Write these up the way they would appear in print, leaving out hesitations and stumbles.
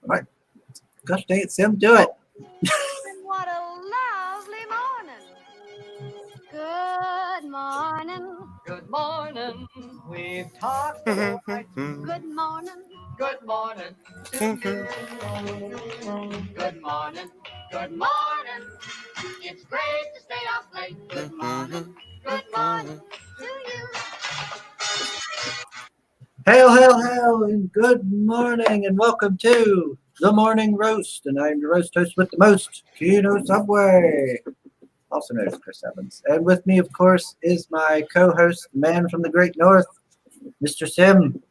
All right. Gosh dang it, Sim, do it. And what a lovely morning. Good morning. Good morning. We've talked all night. Good morning. Good morning to you. Good morning. Good morning. It's great to stay up late. Good morning. Good morning to you. Hail, hail, hail, and good morning, and welcome to the Morning Roast. And I'm your roast host with the most, Keno Subway, also known as Chris Evans. And with me, of course, is my co-host, the man from the Great North, Mr. Sim.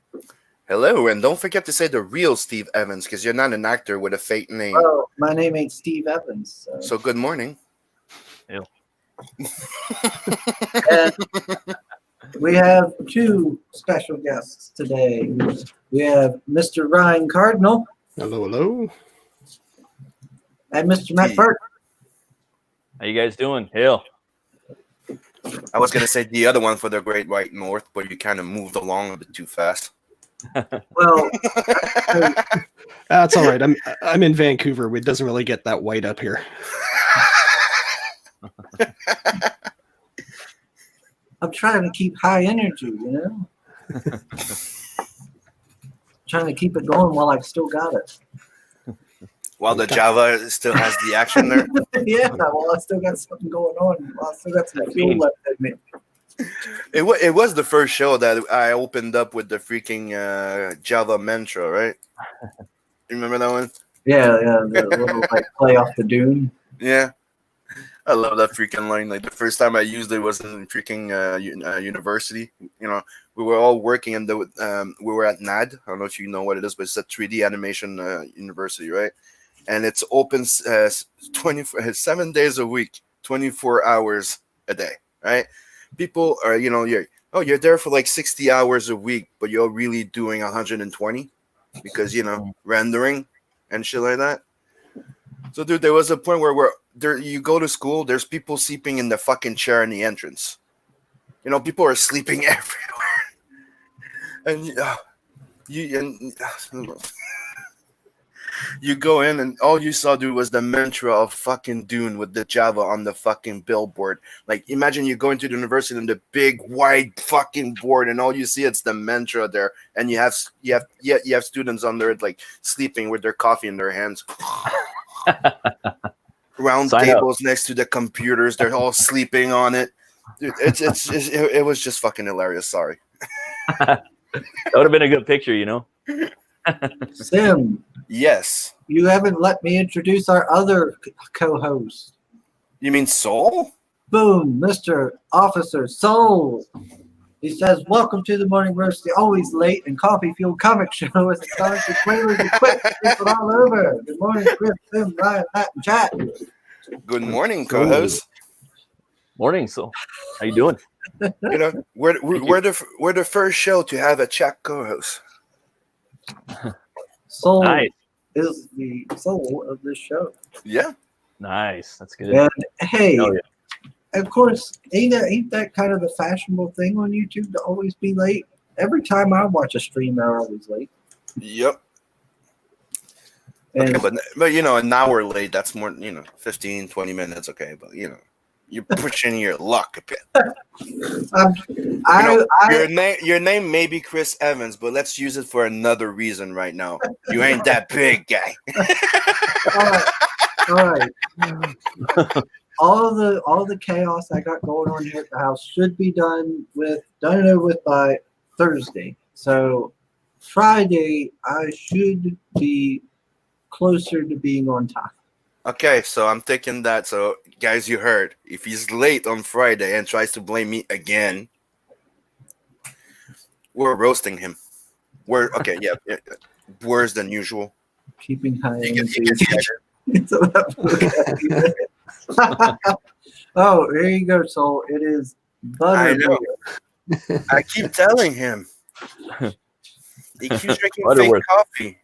Hello, and don't forget to say the real Steve Evans, because you're not an actor with a fake name. Oh, my name ain't Steve Evans. So good morning. And we have two special guests today. We have Mr. Ryan Cardinal. Hello, hello. And Mr. Matt Burke. How you guys doing? Hail. I was going to say the other one for the Great White North, but you kind of moved along a bit too fast. Well, That's all right. I'm in Vancouver. It doesn't really get that white up here. I'm trying to keep high energy, trying to keep it going while I've still got it. While the Java still has the action there. Yeah, while I still got something going on. While I still got some fuel left in me. It was the first show that I opened up with the freaking Java mantra, right? You remember that one? Yeah, the little play off the dune. Yeah. I love that freaking line. Like the first time I used it was in freaking university. We were all working in we were at NAD. I don't know if you know what it is, but it's a 3D animation university, right? And it's open 7 days a week, 24 hours a day, right? People are, you're there for like 60 hours a week, but you're really doing 120 because, rendering and shit like that. So, dude, there was a point where you go to school, there's people sleeping in the fucking chair in the entrance. People are sleeping everywhere. And you go in and all you saw, dude, was the mantra of fucking Dune with the Java on the fucking billboard. Like, imagine you go into the university and the big wide fucking board, and all you see it's the mantra there, and you have students on there like sleeping with their coffee in their hands. Round tables next to the computers, they're all sleeping on it. Dude, it was just fucking hilarious. Sorry. That would have been a good picture, Sim. Yes. You haven't let me introduce our other co-host. You mean Soul? Boom, Mr. Officer Soul. He says, welcome to the Morning Roast, the always late and coffee-fueled comic show as it starts with flavors and quick people all over. Good morning, Chris, Sim, Ryan, Matt, and Chat. Good morning, co-host. Morning, Soul. How you doing? We're the first show to have a chat co-host. Soul Nice. is the soul of this show. Yeah. Nice. That's good. And hey, Oh, yeah. of course, ain't that kind of the fashionable thing on YouTube to always be late? Every time I watch a stream, they're always late. Yep. And okay, but an hour late, that's more, 15, 20 minutes, okay, but you're pushing your luck a bit. Your name may be Chris Evans, but let's use it for another reason right now. You ain't that big, guy. all right. All the chaos I got going on here at the house should be done and over with by Thursday. So Friday I should be closer to being on time. Okay, so I'm thinking that. So, guys, you heard. If he's late on Friday and tries to blame me again, we're roasting him. Yeah, worse than usual. Keeping high energy. Oh, here you go, Soul. It is butter. I know. I keep telling him. He keeps drinking fake coffee.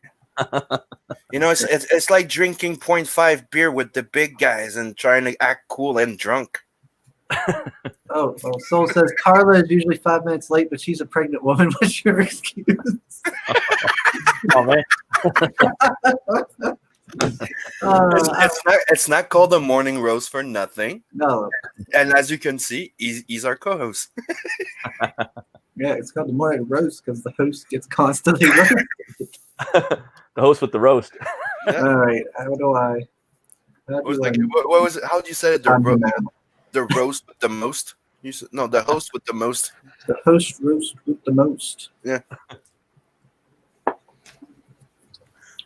It's like drinking 0.5 beer with the big guys and trying to act cool and drunk. Oh, well, Soul says Carla is usually 5 minutes late, but she's a pregnant woman. What's your excuse? Oh man. It's not called a morning roast for nothing. No. And as you can see, he's our co-host. Yeah, it's called the morning roast because the host gets constantly roasted. The host with the roast. Yeah. All right. How do I? What was it? How do you say it? The roast with the most? You said, no, the host with the most. The host roast with the most. Yeah.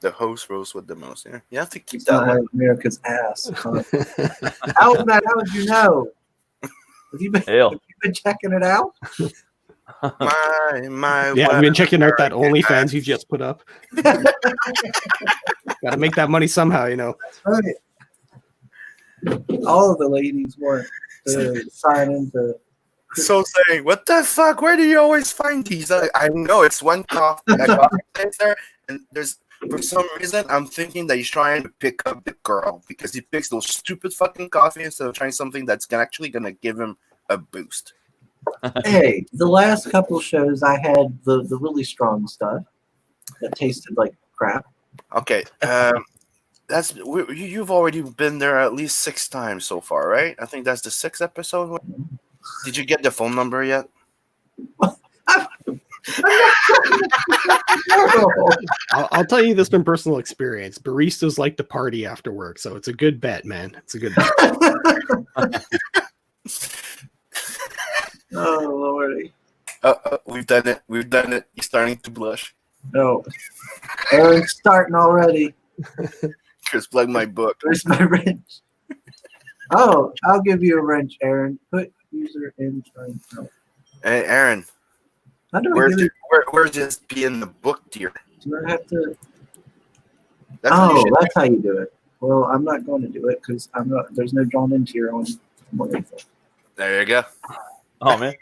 The host roast with the most. Yeah. You have to keep It's that not one. America's ass. How, Matt, how would you know? Have you been checking it out? My Yeah, I've been checking out that OnlyFans you just put up. Got to make that money somehow, you know. Right. All of the ladies want to sign into. So saying, what the fuck? Where do you always find these? I know it's one coffee place there, and there's for some reason I'm thinking that he's trying to pick up the girl because he picks those stupid fucking coffee instead of trying something that's actually gonna give him a boost. Hey, the last couple shows I had the really strong stuff that tasted like crap. Okay, you've already been there at least 6 times so far, right? I think that's the 6th episode. Did you get the phone number yet? I'll tell you this from personal experience. Baristas like to party after work, so it's a good bet, man. It's a good bet. Oh, Lordy. We've done it. We've done it. He's starting to blush. No. Aaron's starting already. Chris, plug my book. Where's my wrench? Oh, I'll give you a wrench, Aaron. Put user in. Hey, Aaron. How do I Where's do it? where's this be in the book, dear? Do I have to? That's what you should That's how you do it. Well, I'm not going to do it because I'm not. There's no drawn in tier on. There you go. Oh man.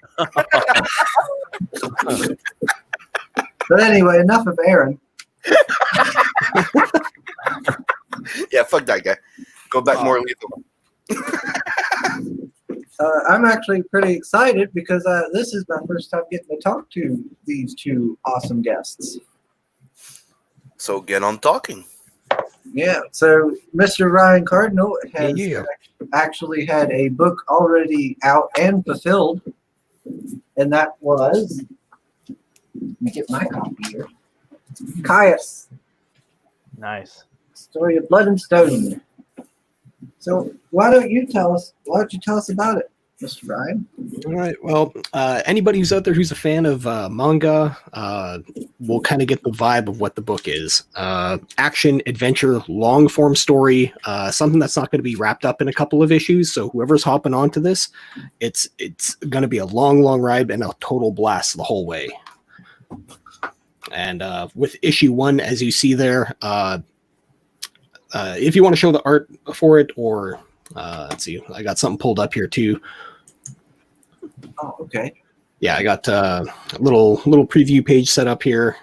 But anyway, enough of Aaron. Yeah, fuck that guy. Go back more lethal. I'm actually pretty excited because this is my first time getting to talk to these two awesome guests. So get on talking. Yeah, so Mr. Ryan Cardinal has actually had a book already out and fulfilled, and that was, let me get my copy here, Caius, Nice. Story of Blood and Stone. So why don't you tell us about it, Mr. Ryan? All right. Well, anybody who's out there who's a fan of manga will kind of get the vibe of what the book is. Action, adventure, long form story, something that's not going to be wrapped up in a couple of issues. So whoever's hopping onto this, it's going to be a long ride and a total blast the whole way. And with issue 1, as you see there, if you want to show the art for it, or let's see, I got something pulled up here too. Oh, okay. Yeah, I got a little preview page set up here,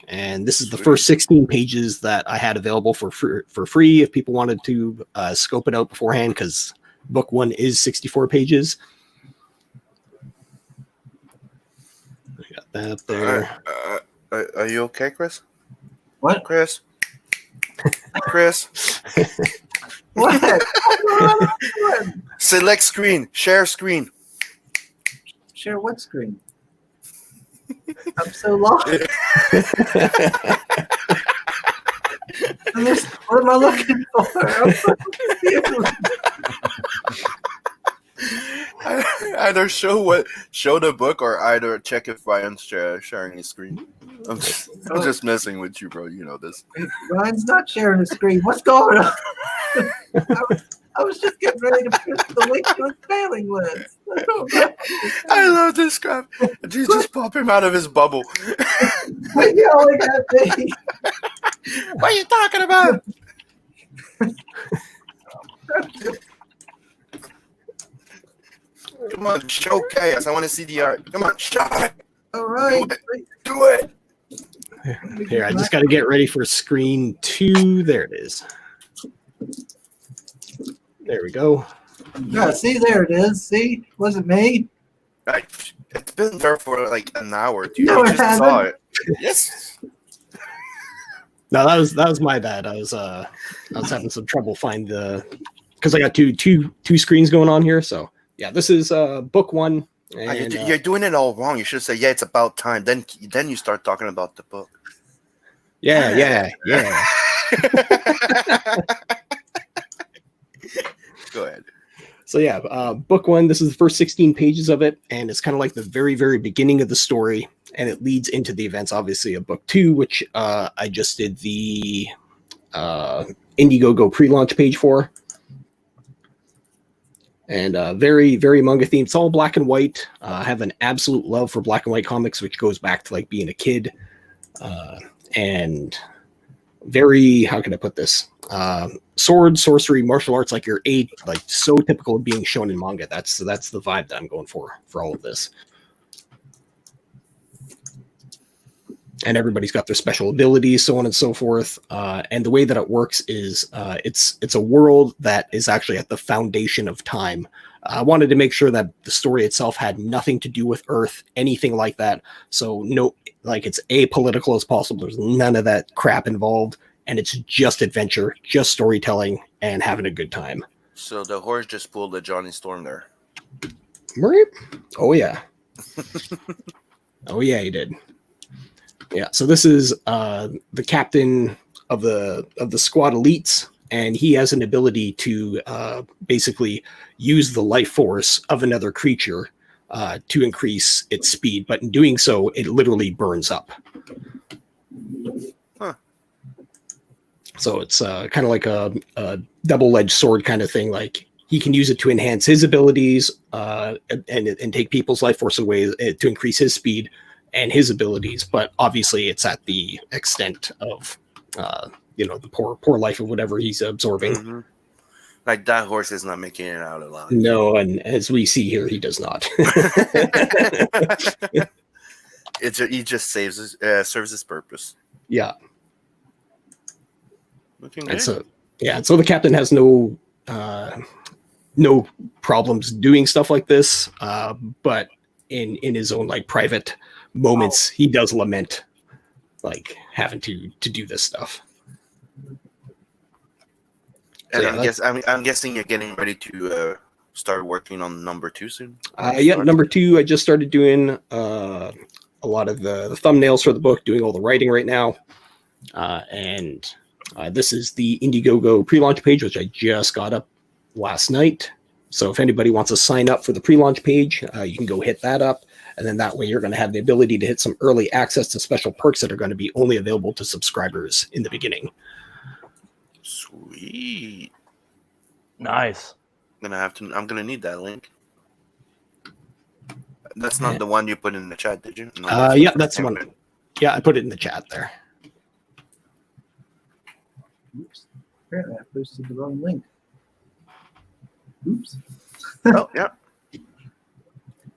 and this is the first 16 pages that I had available for free if people wanted to scope it out beforehand, because book 1 is 64 pages. I got that there. Are you okay, Chris? What? Chris? Chris? What? Select screen. Share screen. Share what screen? I'm so lost. What am I looking for? I'm so confused. Either show the book or either check if Ryan's sharing his screen. I'm just messing with you, bro. You know this. Ryan's not sharing his screen. What's going on? I was just getting ready to press the link to his mailing list. I love this crap. You just pop him out of his bubble. Quit yelling at me. What are you talking about? Come on, show chaos. I want to see the art. Come on, show it. All right. Do it. Here, I just got to get ready for screen 2. There it is. There we go. Yeah, see, there it is. See, wasn't me. It's been there for like an hour. Dude. No, I it just saw hasn't. it. Yes. No, that was my bad. I was having some trouble because I got two screens going on here. So yeah, this is book one. And, You're doing it all wrong. You should say, "Yeah, it's about time." Then you start talking about the book. yeah. Go ahead. So yeah, book one. This is the first 16 pages of it, and it's kind of like the very, very beginning of the story, and it leads into the events, obviously, of book two, which I just did the Indiegogo pre-launch page for, and very, very manga themed. It's all black and white. I have an absolute love for black and white comics, which goes back to like being a kid, and very, how can I put this? Sword, sorcery, martial arts, like like so typical of being shown in manga. That's the vibe that I'm going for all of this. And everybody's got their special abilities, so on and so forth. And the way that it works is it's a world that is actually at the foundation of time. I wanted to make sure that the story itself had nothing to do with Earth, anything like that. So no, like it's apolitical as possible. There's none of that crap involved. And it's just adventure, just storytelling, and having a good time. So the horse just pulled a Johnny Storm there. Oh yeah. Oh yeah, he did. Yeah. So this is the captain of the squad elites, and he has an ability to basically use the life force of another creature to increase its speed. But in doing so, it literally burns up. So it's kind of like a double-edged sword kind of thing. Like he can use it to enhance his abilities and take people's life force away to increase his speed and his abilities. But obviously, it's at the extent of the poor life of whatever he's absorbing. Mm-hmm. Like that horse is not making it out alive. No, and as we see here, he does not. He just serves his purpose. Yeah. Looking And good. so the captain has no problems doing stuff like this, but in his own like private moments, he does lament like having to do this stuff. And So, I'm guessing you're getting ready to start working on number 2 soon. Number 2, I just started doing a lot of the thumbnails for the book, doing all the writing right now, and this is the Indiegogo pre-launch page, which I just got up last night. So if anybody wants to sign up for the pre-launch page, you can go hit that up, and then that way you're going to have the ability to hit some early access to special perks that are going to be only available to subscribers in the beginning. Sweet. Nice. I'm gonna need that link. That's not the one you put in the chat, did you? No, that's the one. Yeah, I put it in the chat there. Oops. Apparently I posted the wrong link. Oops. Oh, yeah.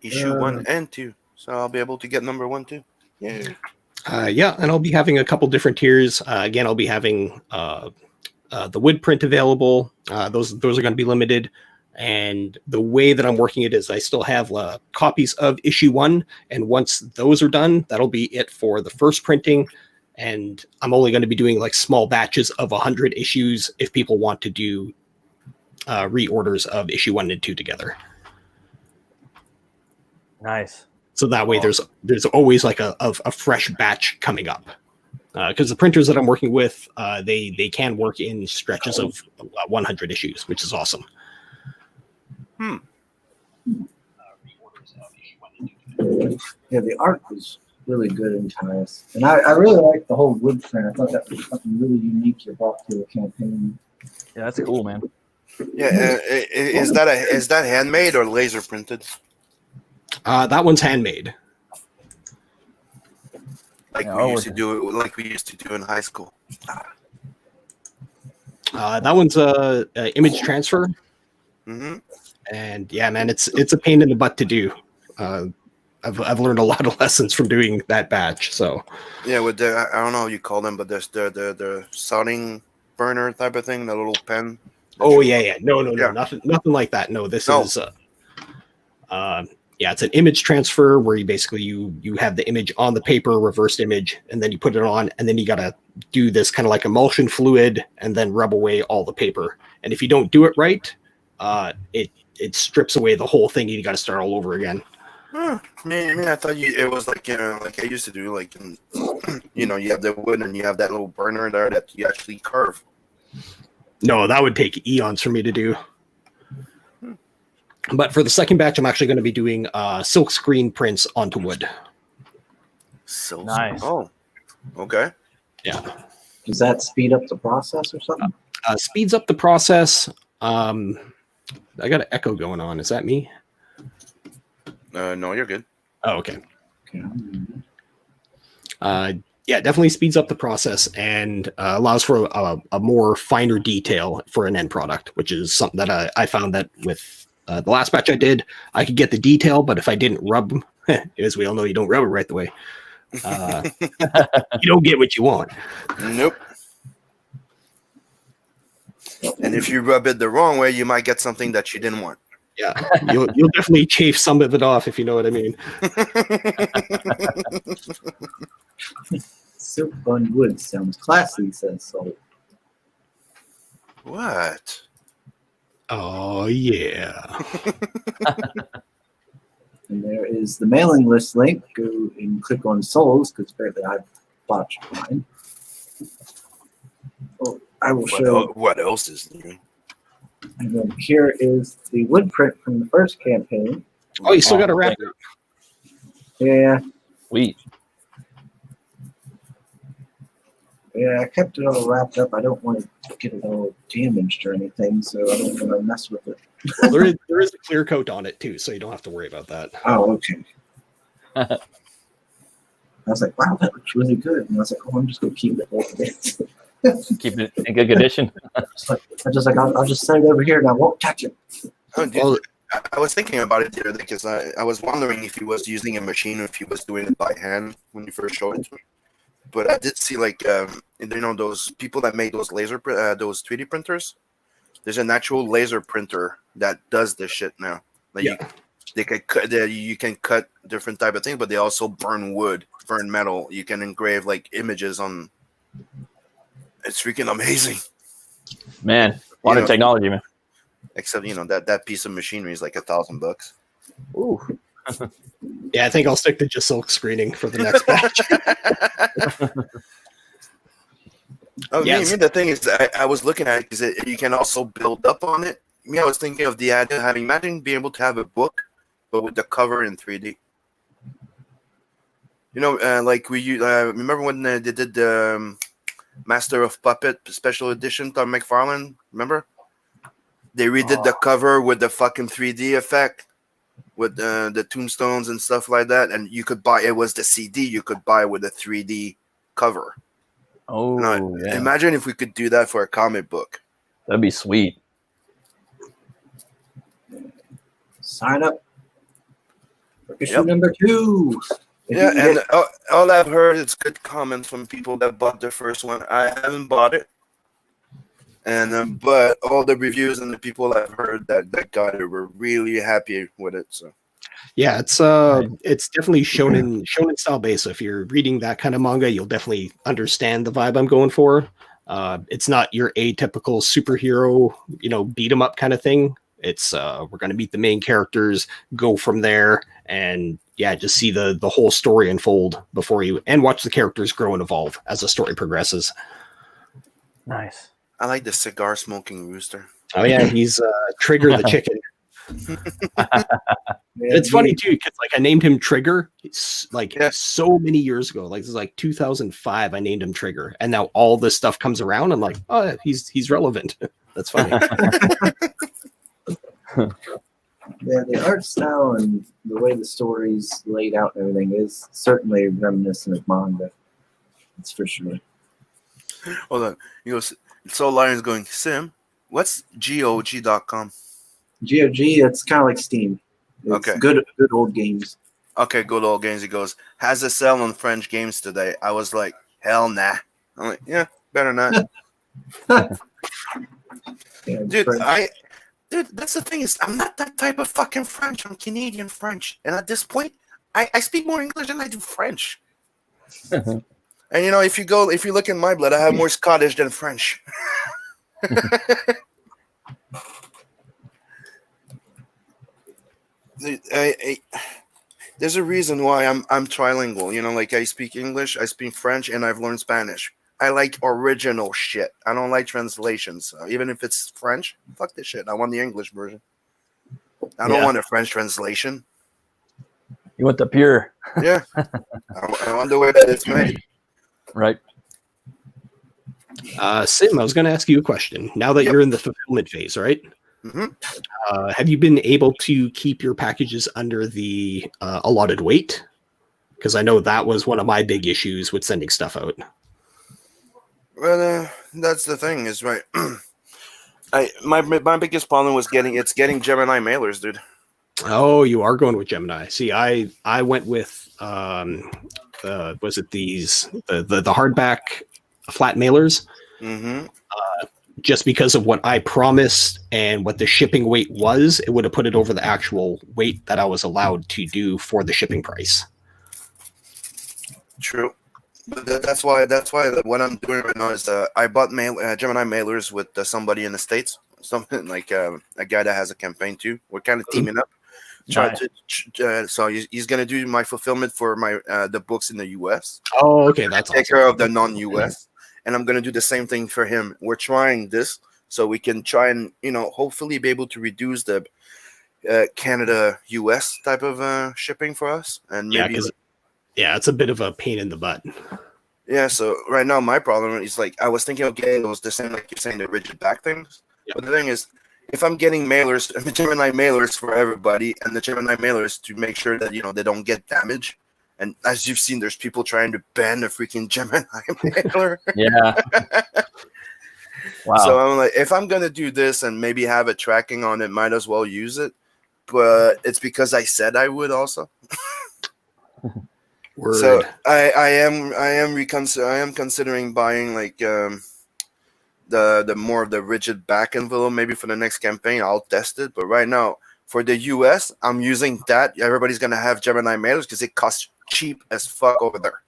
Issue 1 and 2. So I'll be able to get number 1 too. Yay. And I'll be having a couple different tiers. Again, I'll be having the wood print available. Those are going to be limited. And the way that I'm working it is I still have copies of issue 1. And once those are done, that'll be it for the first printing. And I'm only going to be doing like small batches of 100 issues if people want to do reorders of issue 1 and 2 together. Nice. So that way there's always like a fresh batch coming up. Because the printers that I'm working with, they can work in stretches of 100 issues, which is awesome. Yeah, the art was really good and nice. And I really liked the whole wood print. I thought that was something really unique you brought to the campaign. Yeah, that's cool, man. Yeah, is that handmade or laser printed? That one's handmade. Like we used to do in high school. That one's image transfer. Mm-hmm. And yeah, man, it's a pain in the butt to do. I've learned a lot of lessons from doing that batch. So yeah, with the I don't know how you call them, but there's the soldering burner type of thing, the little pen. No, nothing like that. No, this is Yeah, it's an image transfer where you basically you have the image on the paper, reversed image, and then you put it on, and then you gotta do this kind of like emulsion fluid, and then rub away all the paper. And if you don't do it right, it strips away the whole thing. You got to start all over again. Huh. I thought it was like like I used to do, like you have the wood and you have that little burner there that you actually carve. No, that would take eons for me to do. But for the second batch, I'm actually going to be doing silk screen prints onto wood. So Nice. Oh, okay. Yeah. Does that speed up the process or something? Speeds up the process. I got an echo going on. Is that me? No, you're good. Oh, okay. Okay. Yeah, definitely speeds up the process and allows for a more finer detail for an end product, which is something that I found that with the last batch I did, I could get the detail, but if I didn't rub, as we all know, you don't rub it right the way. You don't get what you want. Nope. And if you rub it the wrong way, you might get something that you didn't want. Yeah, you'll definitely chafe some of it off, if you know what I mean. Silk on wood sounds classy, says Soul. What? Oh, yeah. And there is the mailing list link. Go and click on Souls, because apparently I've botched mine. Oh, I will show. What else is new? And then here is the wood print from the first campaign. Oh, you still got to wrap it. Yeah, Sweet. yeah, I kept it all wrapped up. I don't want to get it all damaged or anything, so I don't want to mess with it. Well, there is a clear coat on it, too, so you don't have to worry about that. Oh, okay. I was like, wow, that looks really good. And I was like, oh, I'm just going to keep it over there. Keep it in good condition. I'll just set it over here and I won't touch it. Oh, dude, I was thinking about it the other day because I was wondering if he was using a machine or if he was doing it by hand when you first showed it to me. But I did see those people that make those those 3D printers. There's an actual laser printer that does this shit now. Like you can cut different type of things, but they also burn wood, burn metal. You can engrave like images on. It's freaking amazing. Man, a lot of technology, man. Except that piece of machinery is like $1,000. Ooh. Yeah, I think I'll stick to just silk screening for the next batch. The thing is, I was looking at it because you can also build up on it. I was thinking of the idea of imagine being able to have a book, but with the cover in 3D. Like remember when they did the Master of Puppet special edition Tom McFarlane? Remember? They redid the cover with the fucking 3D effect, with the tombstones and stuff like that, and you could buy it was the CD you could buy with a 3D cover. Oh, yeah. Imagine if we could do that for a comic book. That'd be sweet. Sign up for issue number 2. Yeah, and all I've heard is good comments from people that bought the first one. I haven't bought it, and but all the reviews and the people I've heard that got it were really happy with it. So yeah, it's definitely shonen style base. So if you're reading that kind of manga, you'll definitely understand the vibe I'm going for. It's not your atypical superhero, beat 'em up kind of thing. It's we're going to meet the main characters, go from there, and just see the whole story unfold before you, and watch the characters grow and evolve as the story progresses. Nice. I like the cigar smoking rooster. Oh yeah, he's Trigger the chicken. It's funny too, because I named him Trigger. It's so many years ago. Like this is 2005. I named him Trigger, and now all this stuff comes around. I'm like, oh, he's relevant. That's funny. Yeah, the art style and the way the story's laid out and everything is certainly reminiscent of manga. That's for sure. Hold on. So Lion's going, Sim, what's GOG.com? GOG, it's kind of like Steam. It's Okay. Good old games. Okay, good old games. He goes, has a sale on French games today. I was like, hell nah. I'm like, yeah, better not. Yeah, Dude, French. dude, that's the thing is, I'm not that type of fucking French. I'm Canadian French, and at this point, I speak more English than I do French. And if you look in my blood, I have more Scottish than French. There's a reason why I'm trilingual. Like I speak English, I speak French, and I've learned Spanish. I like original shit. I don't like translations. So even if it's French, fuck this shit. I want the English version. I don't want a French translation. You want the pure. Yeah. I want the way that it's made. Right. Sim, I was going to ask you a question. Now that you're in the fulfillment phase, right? Mm-hmm. Have you been able to keep your packages under the allotted weight? Because I know that was one of my big issues with sending stuff out. Well, that's the thing, is right. My biggest problem was getting Gemini mailers, dude. Oh, you are going with Gemini. See, I went with was it the hardback flat mailers? Mm-hmm. Just because of what I promised and what the shipping weight was, it would have put it over the actual weight that I was allowed to do for the shipping price. True. But that's why what I'm doing right now is I bought Gemini mailers with somebody in the States, something like a guy that has a campaign too. We're kind of teaming up. So he's gonna do my fulfillment for my the books in the U.S. Oh, okay, that's take awesome. care of the non-U.S. and I'm gonna do the same thing for him. We're trying this so we can try and hopefully be able to reduce the Canada U.S. type of shipping for us, and maybe. Yeah, it's a bit of a pain in the butt. Yeah, so right now my problem is I was thinking of getting those the same like you're saying, the rigid back things. Yep. But the thing is, if I'm getting Gemini mailers for everybody, and the Gemini mailers to make sure that they don't get damaged, and as you've seen, there's people trying to ban the freaking Gemini mailer. Yeah. Wow. So I'm like, if I'm gonna do this and maybe have a tracking on it, might as well use it. But it's because I said I would also. Word. So I am considering buying the more of the rigid back envelope maybe for the next campaign. I'll test it, but right now for the US, I'm using that. Everybody's gonna have Gemini mailers because it costs cheap as fuck over there.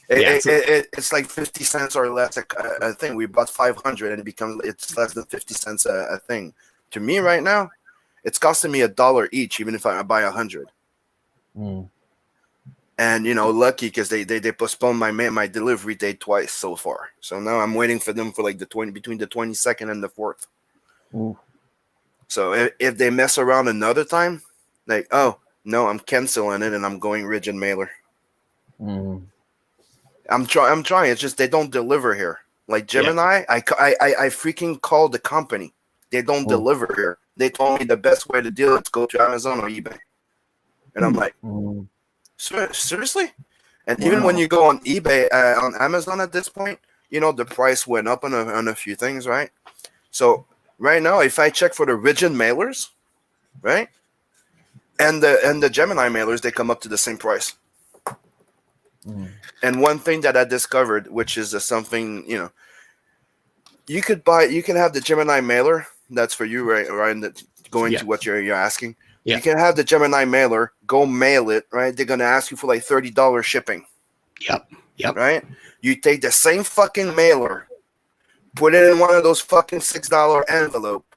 It's like 50 cents or less a thing. We bought 500 and it's less than 50 cents a thing. To me right now, it's costing me $1 each, even if I buy 100. And lucky because they postponed my delivery date twice so far. So now I'm waiting for them for between the 22nd and the 4th. Ooh. So if they mess around another time, oh no, I'm canceling it and I'm going rigid mailer. I'm trying. It's just they don't deliver here. Like Gemini, I freaking called the company. They don't deliver here. They told me the best way to deal is go to Amazon or eBay. And I'm like, seriously? And even when you go on eBay, on Amazon at this point, the price went up on a few things, right? So right now, if I check for the rigid mailers, right, and the Gemini mailers, they come up to the same price. And one thing that I discovered, which is something, you can have the Gemini mailer. That's for you, right? Ryan, that's going to what you're asking. Yeah. You can have the Gemini mailer, go mail it, right? They're going to ask you for $30 shipping. Yep. Right? You take the same fucking mailer, put it in one of those fucking $6 envelope,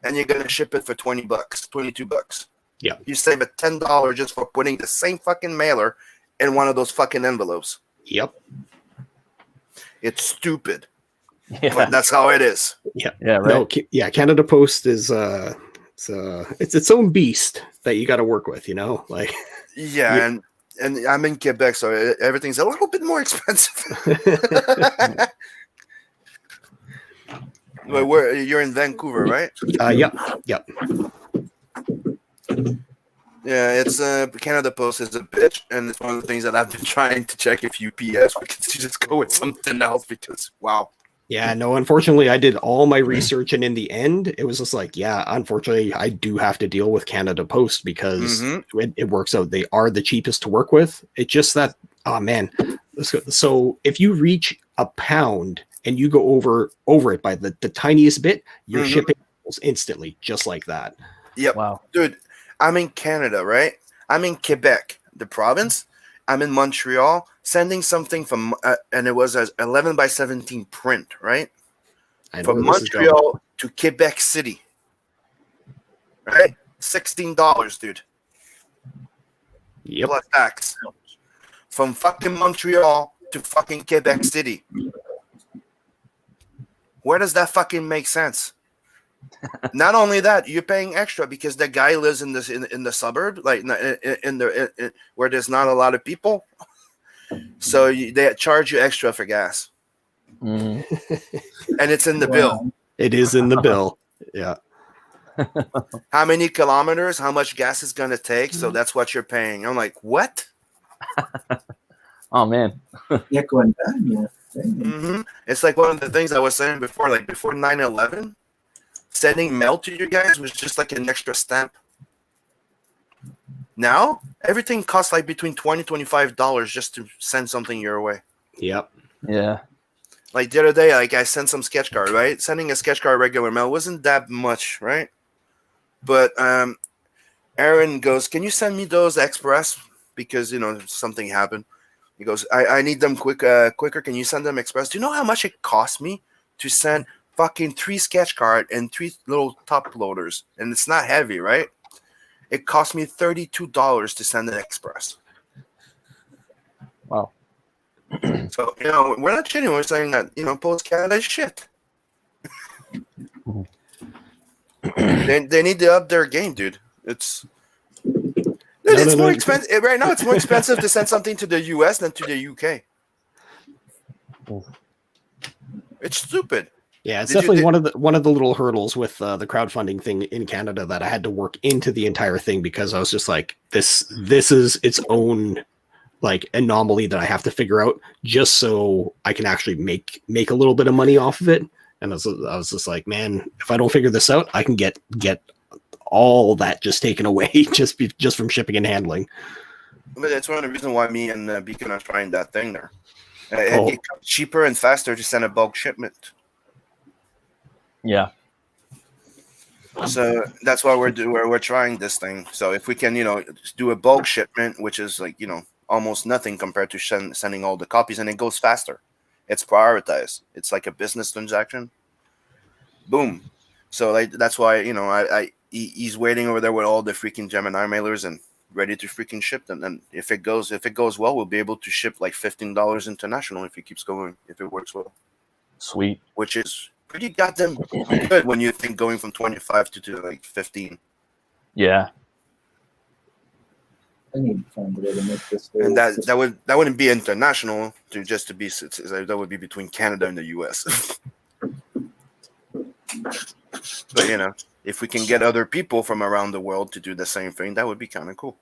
and you're going to ship it for $20, $22. Yeah. You save $10 just for putting the same fucking mailer in one of those fucking envelopes. Yep. It's stupid. Yeah. But that's how it is. Yeah. Yeah. Right. No, Canada Post is it's its own beast that you got to work with, Yeah, and I'm in Quebec, so everything's a little bit more expensive. Well, you're in Vancouver, right? Yep. Yeah, it's Canada Post is a bitch, and it's one of the things that I've been trying to check if UPS we could just go with something else because wow. Yeah, no, unfortunately, I did all my research, and in the end, it was just unfortunately, I do have to deal with Canada Post because it works out. They are the cheapest to work with. It's just that, oh man. So if you reach £1 and you go over it by the tiniest bit, you're shipping almost instantly, just like that. Yep. Wow. Dude, I'm in Canada, right? I'm in Quebec, the province. I'm in Montreal, sending something from, and it was an 11 by 17 print, right? I know From where this is going. Montreal to Quebec City, right? $16, dude. Yep. Plus tax. From fucking Montreal to fucking Quebec City. Where does that fucking make sense? Not only that, you're paying extra because the guy lives in the suburb, like in where there's not a lot of people. So they charge you extra for gas, Mhm. and it's in the bill. It is in the bill. Yeah. How many kilometers? How much gas is gonna take? So that's what you're paying. I'm like, what? Oh man. Yeah, going back, yeah. Mm-hmm. It's like one of the things I was saying before, like before 9/11, sending mail to you guys was just like an extra stamp. Now everything costs like between $20-$25 just to send something your way. Yep. Yeah. Like the other day, like I sent some sketch card, right? Sending a sketch card regular mail wasn't that much, right? But Aaron goes, "Can you send me those express? Because something happened." He goes, I need them quicker. Can you send them express? Do you know how much it cost me to send fucking 3 sketch card and 3 little top loaders? And it's not heavy, right? It cost me $32 to send an express. Wow. So, we're not shitting. We're saying that, Post Canada is shit. They need to up their game, dude. It's more expensive right now. It's more expensive to send something to the US than to the UK. It's stupid. Yeah, it's definitely one of the little hurdles with the crowdfunding thing in Canada that I had to work into the entire thing, because I was just like, this is its own like anomaly that I have to figure out just so I can actually make a little bit of money off of it. And I was just like, man, if I don't figure this out, I can get all that just taken away just from shipping and handling. But that's one of the reasons why me and Beacon are trying that thing there. It comes cheaper and faster to send a bulk shipment. Yeah. So that's why we're trying this thing. So if we can, do a bulk shipment, which is like, almost nothing compared to sending all the copies, and it goes faster. It's prioritized. It's like a business transaction. Boom. So like that's why he's waiting over there with all the freaking Gemini mailers and ready to freaking ship them. And if it goes well, we'll be able to ship like $15 international if it keeps going, if it works well. Sweet. Which is pretty goddamn good when you think going from 25 to like 15. Yeah. I need to find a way to make this. And that wouldn't be international that would be between Canada and the US. But if we can get other people from around the world to do the same thing, that would be kind of cool.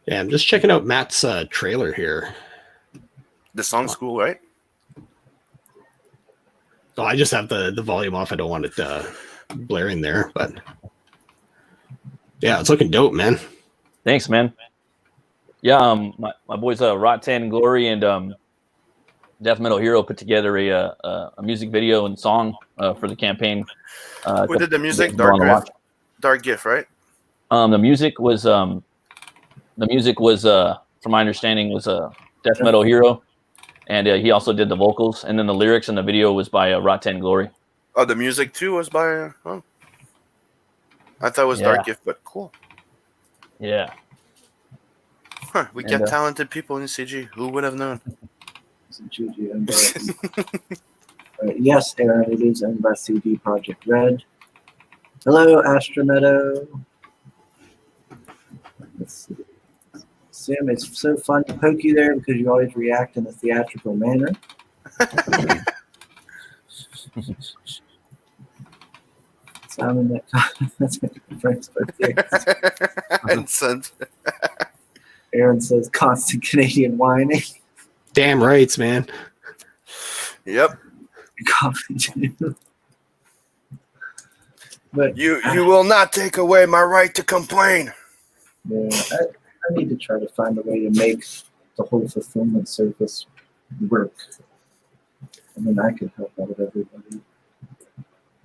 Yeah, I'm just checking out Matt's trailer here. The song's cool, right? Oh, I just have the volume off. I don't want it blaring there, but yeah, it's looking dope, man. Thanks, man. Yeah, my boys Rotten Glory and Death Metal Hero put together a music video and song for the campaign. Who did the music? Dark Gift, right? The music was from my understanding was Death Metal Hero, and he also did the vocals, and then the lyrics and the video was by Rotten Glory. Oh, the music too was by. I thought it was Dark Gift, but cool. Yeah. Huh, we get talented people in CG. Who would have known? Yes, Aaron, it is owned by CD Projekt Red. Hello, Astromeadow. Let's see. Sam, it's so fun to poke you there because you always react in a theatrical manner. Simon, that's Frank's birthday. Aaron says constant Canadian whining. Damn rights, man. Yep. But you will not take away my right to complain. Yeah, I need to try to find a way to make the whole fulfillment service work. And then I could help out everybody.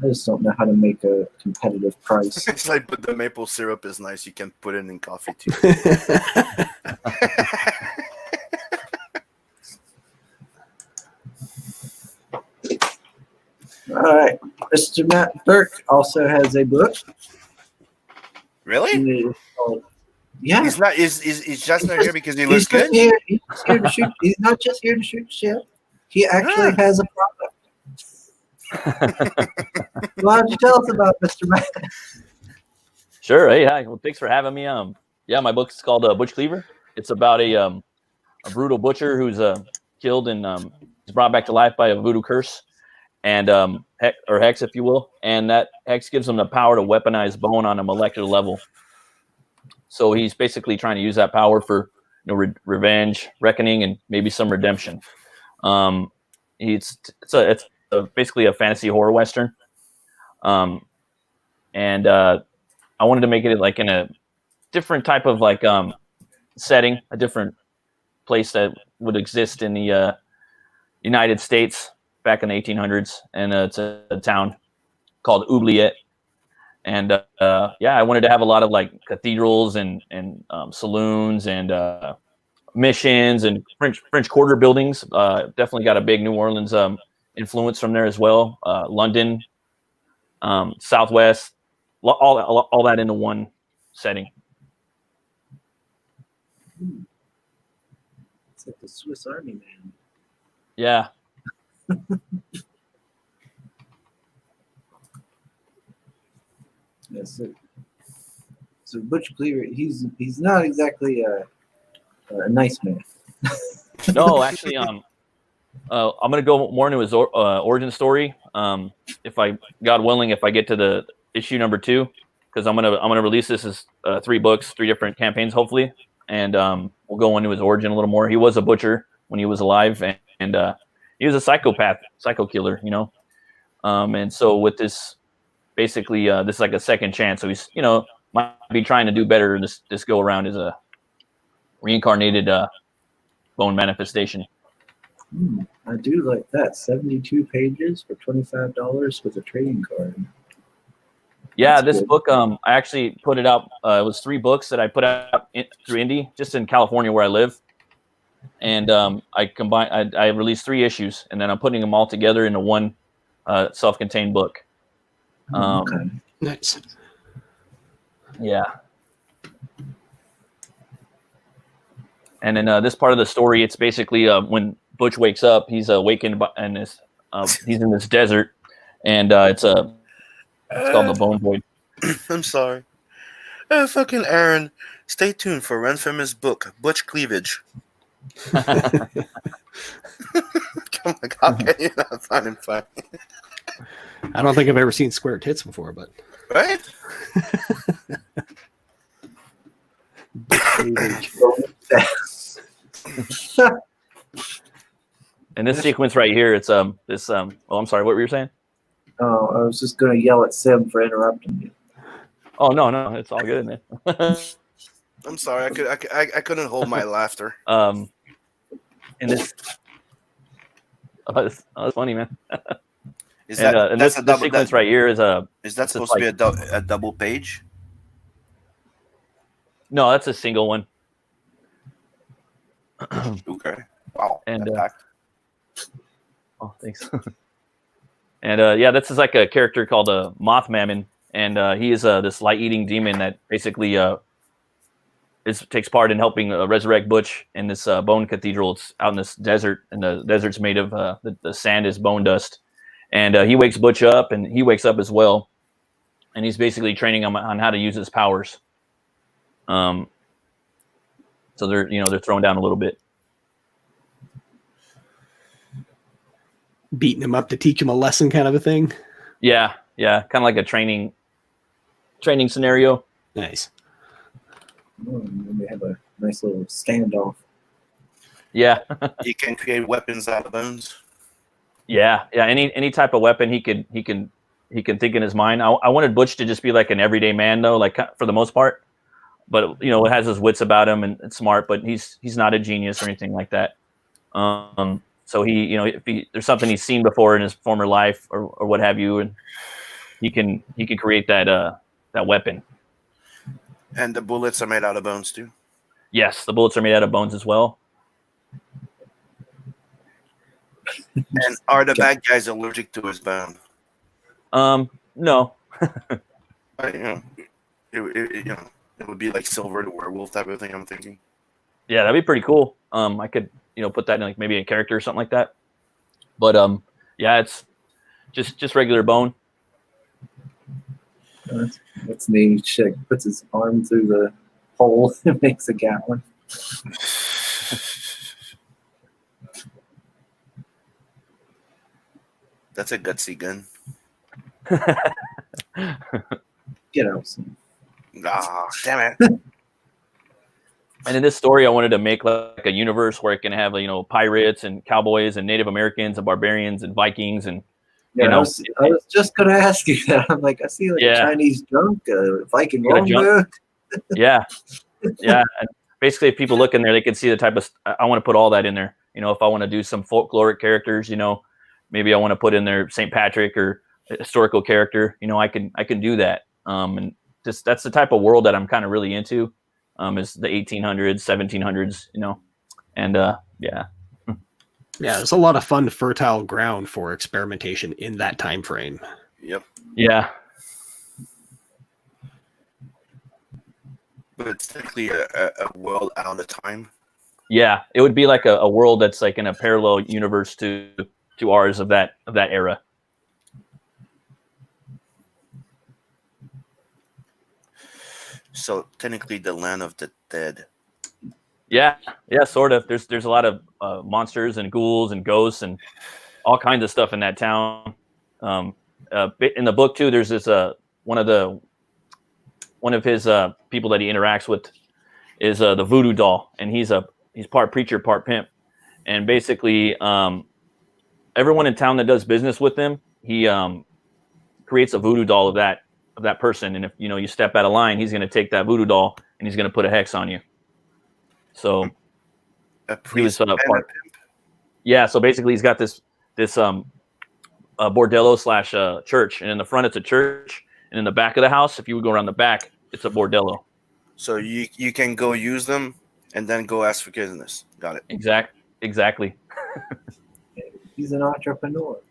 I just don't know how to make a competitive price. It's like, but the maple syrup is nice. You can put it in coffee too. All right. Mr. Matt Burke also has a book. Really? Yeah. He's not. He's just not here because he looks He's just good. here. He's just here to shoot. He's not just here to shoot shit. He actually has a product. Why don't you tell us about Mr. Matt? Sure. Hey, hi. Well, thanks for having me. Yeah, my book is called Butch Cleaver. It's about a brutal butcher who's killed and is brought back to life by a voodoo curse, and hex, if you will. And that hex gives him the power to weaponize bone on a molecular level. So he's basically trying to use that power for revenge, reckoning, and maybe some redemption. It's basically a fantasy horror western. And I wanted to make it like in a different type of like setting, a different place that would exist in the United States back in the 1800s, and it's a town called Oubliette. And I wanted to have a lot of like cathedrals and saloons and missions and French Quarter buildings. Definitely got a big New Orleans influence from there as well. London, Southwest, all that into one setting. It's like the Swiss Army man. Yeah. Yeah, so Butch Cleaver, he's not exactly a nice man. No, actually, I'm gonna go more into his origin story. If God willing, if I get to the issue number 2, because I'm gonna release this as 3 books, 3 different campaigns, hopefully, and we'll go into his origin a little more. He was a butcher when he was alive, and he was a psychopath, psycho killer, and so with this, basically, this is like a second chance. So he's might be trying to do better this go around as a reincarnated bone manifestation. I do like that. 72 pages for $25 with a trading card. Yeah, That's this good. book, I actually put it out. It was 3 books that I put out through Indie, just in California where I live. And I released 3 issues, and then I'm putting them all together into one self-contained book. Okay. Nice. Yeah. And then this part of the story, it's basically when Butch wakes up, he's awakened and he's in this desert, and it's called the Bone Void. I'm sorry. Fucking Aaron, stay tuned for Infamous book, Butch Cleavage. Come on, how can you not find him funny? I don't think I've ever seen square tits before, but Right? And this sequence right here, it's this oh, I'm sorry, what were you saying? Oh, I was just going to yell at Sim for interrupting you. Oh no, it's all good, man. I'm sorry, I couldn't hold my laughter. And this, that's funny, man. Is that And that's this a double sequence that, right here is is that supposed like, to be a double page? No, that's a single one. Okay. Wow. And that's oh, thanks. And yeah, this is like a character called Moth Mammon, and he is this light-eating demon that basically takes part in helping resurrect Butch in this bone cathedral. It's out in this desert, and the desert's made of the sand is bone dust. And he wakes Butch up, and he wakes up as well, and he's basically training him on how to use his powers. So they're thrown down a little bit. beating him up to teach him a lesson, kind of a thing. Yeah, kind of like a training scenario. Nice. Oh, and then we have a nice little standoff. Yeah, he can create weapons out of bones. yeah. Any type of weapon he can think in his mind. I wanted Butch to just be like an everyday man though, like for the most part. But it has his wits about him and smart, but he's not a genius or anything like that. So if there's something he's seen before in his former life or what have you, and he can create that weapon. And the bullets are made out of bones too. Yes, the bullets are made out of bones as well. And are the bad guys allergic to his bone? No. It would be like Silver the Werewolf type of thing. I'm thinking. Yeah, that'd be pretty cool. I could put that in like maybe a character or something like that. But yeah, it's just regular bone. That's neat. Shit puts his arm through the hole and makes a Gatling. That's a gutsy gun. Get out soon. Ah, damn it. And in this story, I wanted to make like a universe where it can have pirates and cowboys and Native Americans and barbarians and Vikings and Yeah, I was just gonna ask you that. I'm like, I see like a Chinese junk, Viking longbow. Yeah. And basically, if people look in there, they can see the type of. I want to put all that in there. If I want to do some folkloric characters, maybe I want to put in there St. Patrick or a historical character. I can do that. And just that's the type of world that I'm kind of really into. Is the 1800s, 1700s, and yeah. Yeah, there's a lot of fun, fertile ground for experimentation in that time frame. Yep. Yeah. But it's technically a world out of time. Yeah, it would be like a world that's like in a parallel universe to ours of that era. So technically, the land of the dead. Yeah, sort of. There's a lot of monsters and ghouls and ghosts and all kinds of stuff in that town. In the book too, there's this one of his people that he interacts with is the voodoo doll, and he's part preacher, part pimp, and basically everyone in town that does business with him, he creates a voodoo doll of that person, and if you step out of line, he's going to take that voodoo doll and he's going to put a hex on you. So he was part. Yeah, so basically he's got this bordello / church, and in the front it's a church, and in the back of the house, if you would go around the back, it's a bordello. So you can go use them and then go ask forgiveness. Got it. Exactly. He's an entrepreneur.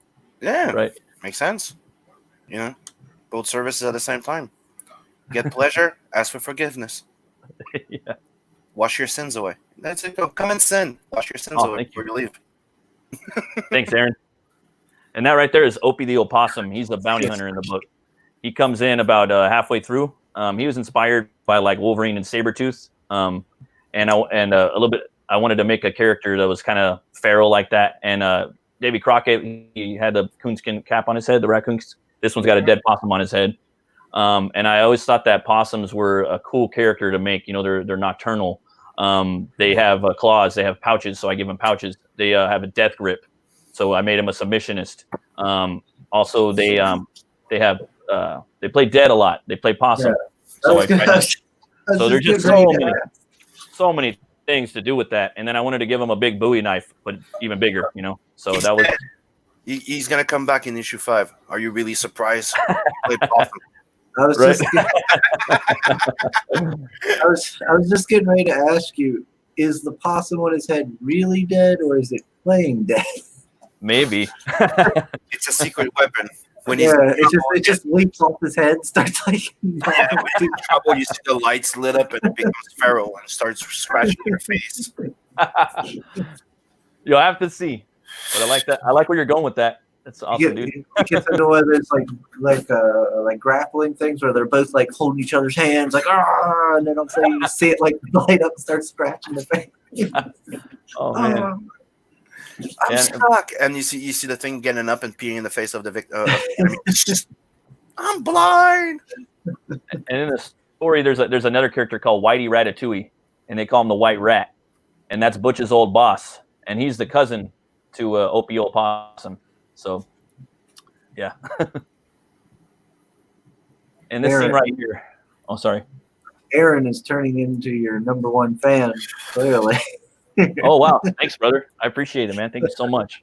Yeah. Right. Makes sense. Both services at the same time. Get pleasure, ask for forgiveness. Yeah. Wash your sins away. That's it. Go. Come and sin. Wash your sins away before you leave. Thanks, Aaron. And that right there is Opie the opossum. He's the bounty hunter in the book. He comes in about halfway through. He was inspired by like Wolverine and Sabretooth. And a little bit. I wanted to make a character that was kind of feral like that. And Davy Crockett, he had the coonskin cap on his head, the raccoon. This one's got a dead possum on his head. And I always thought that possums were a cool character to make. They're nocturnal. They have claws. They have pouches, so I give them pouches. They have a death grip, so I made them a submissionist. Also, they play dead a lot. They play possum. Yeah. So there's just so many things to do with that. And then I wanted to give him a big Bowie knife, but even bigger. So that was. He's gonna come back in issue 5. Are you really surprised? Play possum. I was just getting ready to ask you: is the possum on his head really dead, or is it playing dead? Maybe. It's a secret weapon. When it just leaps off his head, and starts like. When he's in trouble, you see the lights lit up, and it becomes feral and starts scratching your face. You'll have to see, but I like that. I like where you're going with that. That's awesome, dude. You get into whether it's like grappling things where they're both like holding each other's hands, like and then I'm saying you just see it like light up and start scratching the face. Oh man, I'm stuck, and you see the thing getting up and peeing in the face of the victim. It's just, I'm blind. And in the story, there's another character called Whitey Ratatouille, and they call him the White Rat, and that's Butch's old boss, and he's the cousin to Opie Old Possum. So, yeah. And this scene right here. Oh, sorry. Aaron is turning into your number one fan, clearly. Oh wow, thanks, brother. I appreciate it, man. Thank you so much.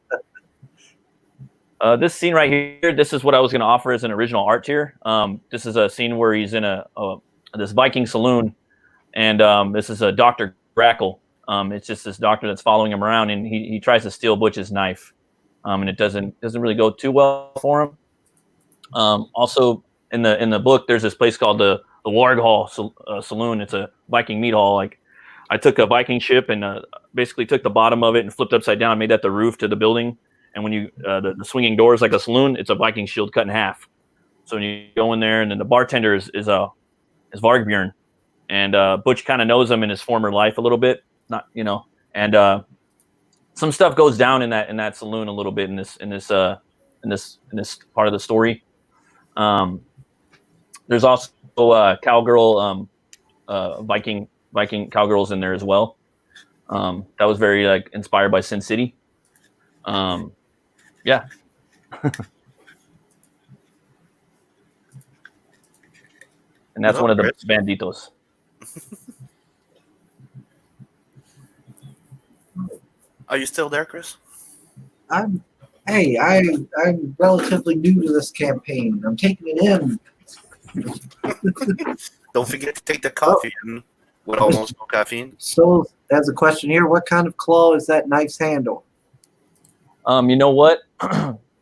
This scene right here, this is what I was going to offer as an original art tier. This is a scene where he's in this Viking saloon, and this is a Dr. Grackle. It's just this doctor that's following him around, and he tries to steal Butch's knife, and it doesn't really go too well for him. Also, in the book, there's this place called the Warg Hall Saloon. It's a Viking meat hall. Like, I took a Viking ship and basically took the bottom of it and flipped upside down, made that the roof to the building. And when you the swinging doors like a saloon, it's a Viking shield cut in half. So when you go in there, and then the bartender is Vargbjorn, and Butch kind of knows him in his former life a little bit, not and some stuff goes down in that saloon a little bit in this part of the story. There's also cowgirl Viking cowgirls in there as well. That was very like inspired by Sin City. Yeah. And that's one of the banditos. Are you still there, Chris? I'm relatively new to this campaign. I'm taking it in. Don't forget to take the coffee in with almost no caffeine. So, there's a question here. What kind of claw is that knife's handle? You know what?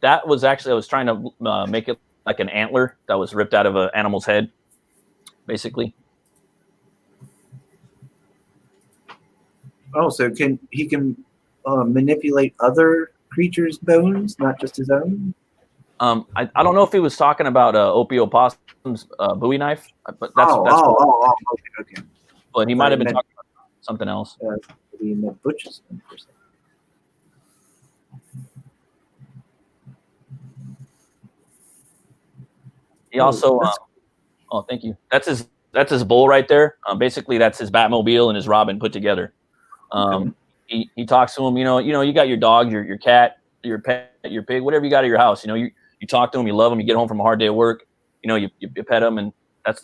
That was actually, I was trying to make it like an antler that was ripped out of an animal's head, basically. Oh, so he can manipulate other creatures' bones, not just his own? I don't know if he was talking about Opio Possum's Bowie knife, but that's okay. But he might have been talking about something else. He meant Butch's one for a second. He also, thank you. That's his bull right there. Basically, that's his Batmobile and his Robin put together. He talks to him. You got your dog, your cat, your pet, your pig, whatever you got at your house. You talk to him, you love him. You get home from a hard day of work. You pet him, and that's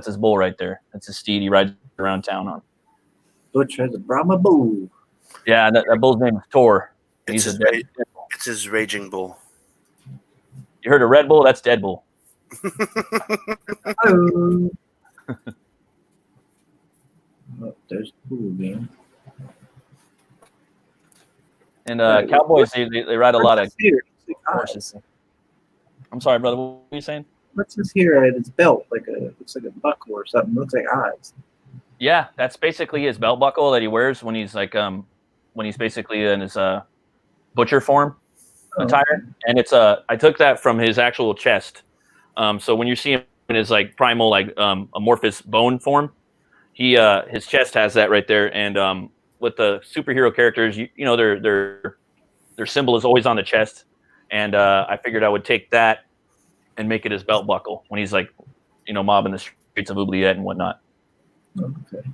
his bull right there. That's his steed. He rides around town on. Butch has a Brahma bull. Yeah, that bull's name is Tor. It's his raging bull. You heard of Red Bull? That's Dead Bull. Oh, there's the bull again. And cowboys, they ride a lot of horses. I'm sorry, brother. What were you saying? What's this here at his belt? Looks like a buckle or something. Looks like eyes. Yeah, that's basically his belt buckle that he wears when he's basically in his butcher form attire. And it's I took that from his actual chest. So when you see him in his like primal amorphous bone form, his chest has that right there. And with the superhero characters, their symbol is always on the chest. And I figured I would take that and make it his belt buckle when he's mobbing the streets of Oubliette and whatnot. Okay.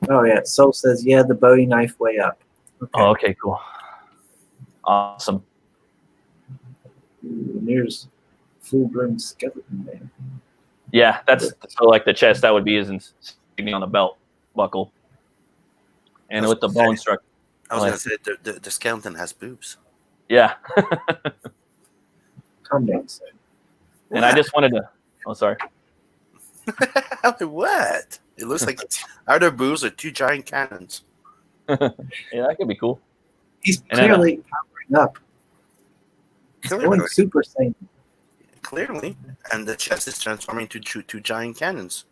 Oh yeah. Soul says, yeah, the Bowie knife way up. Okay. Oh, okay, cool. Awesome. Ooh, and there's full-grown skeleton there. Yeah, that's so like the chest that would be his insignia on the belt buckle, and with the bone structure. I was gonna say the skeleton has boobs. Yeah. Calm down, sir. And I just wanted to. Oh, sorry. What? It looks like either boobs or two giant cannons. Yeah, that could be cool. He's clearly powering up. He's going Super Saiyan. Clearly, and the chest is transforming to two giant cannons.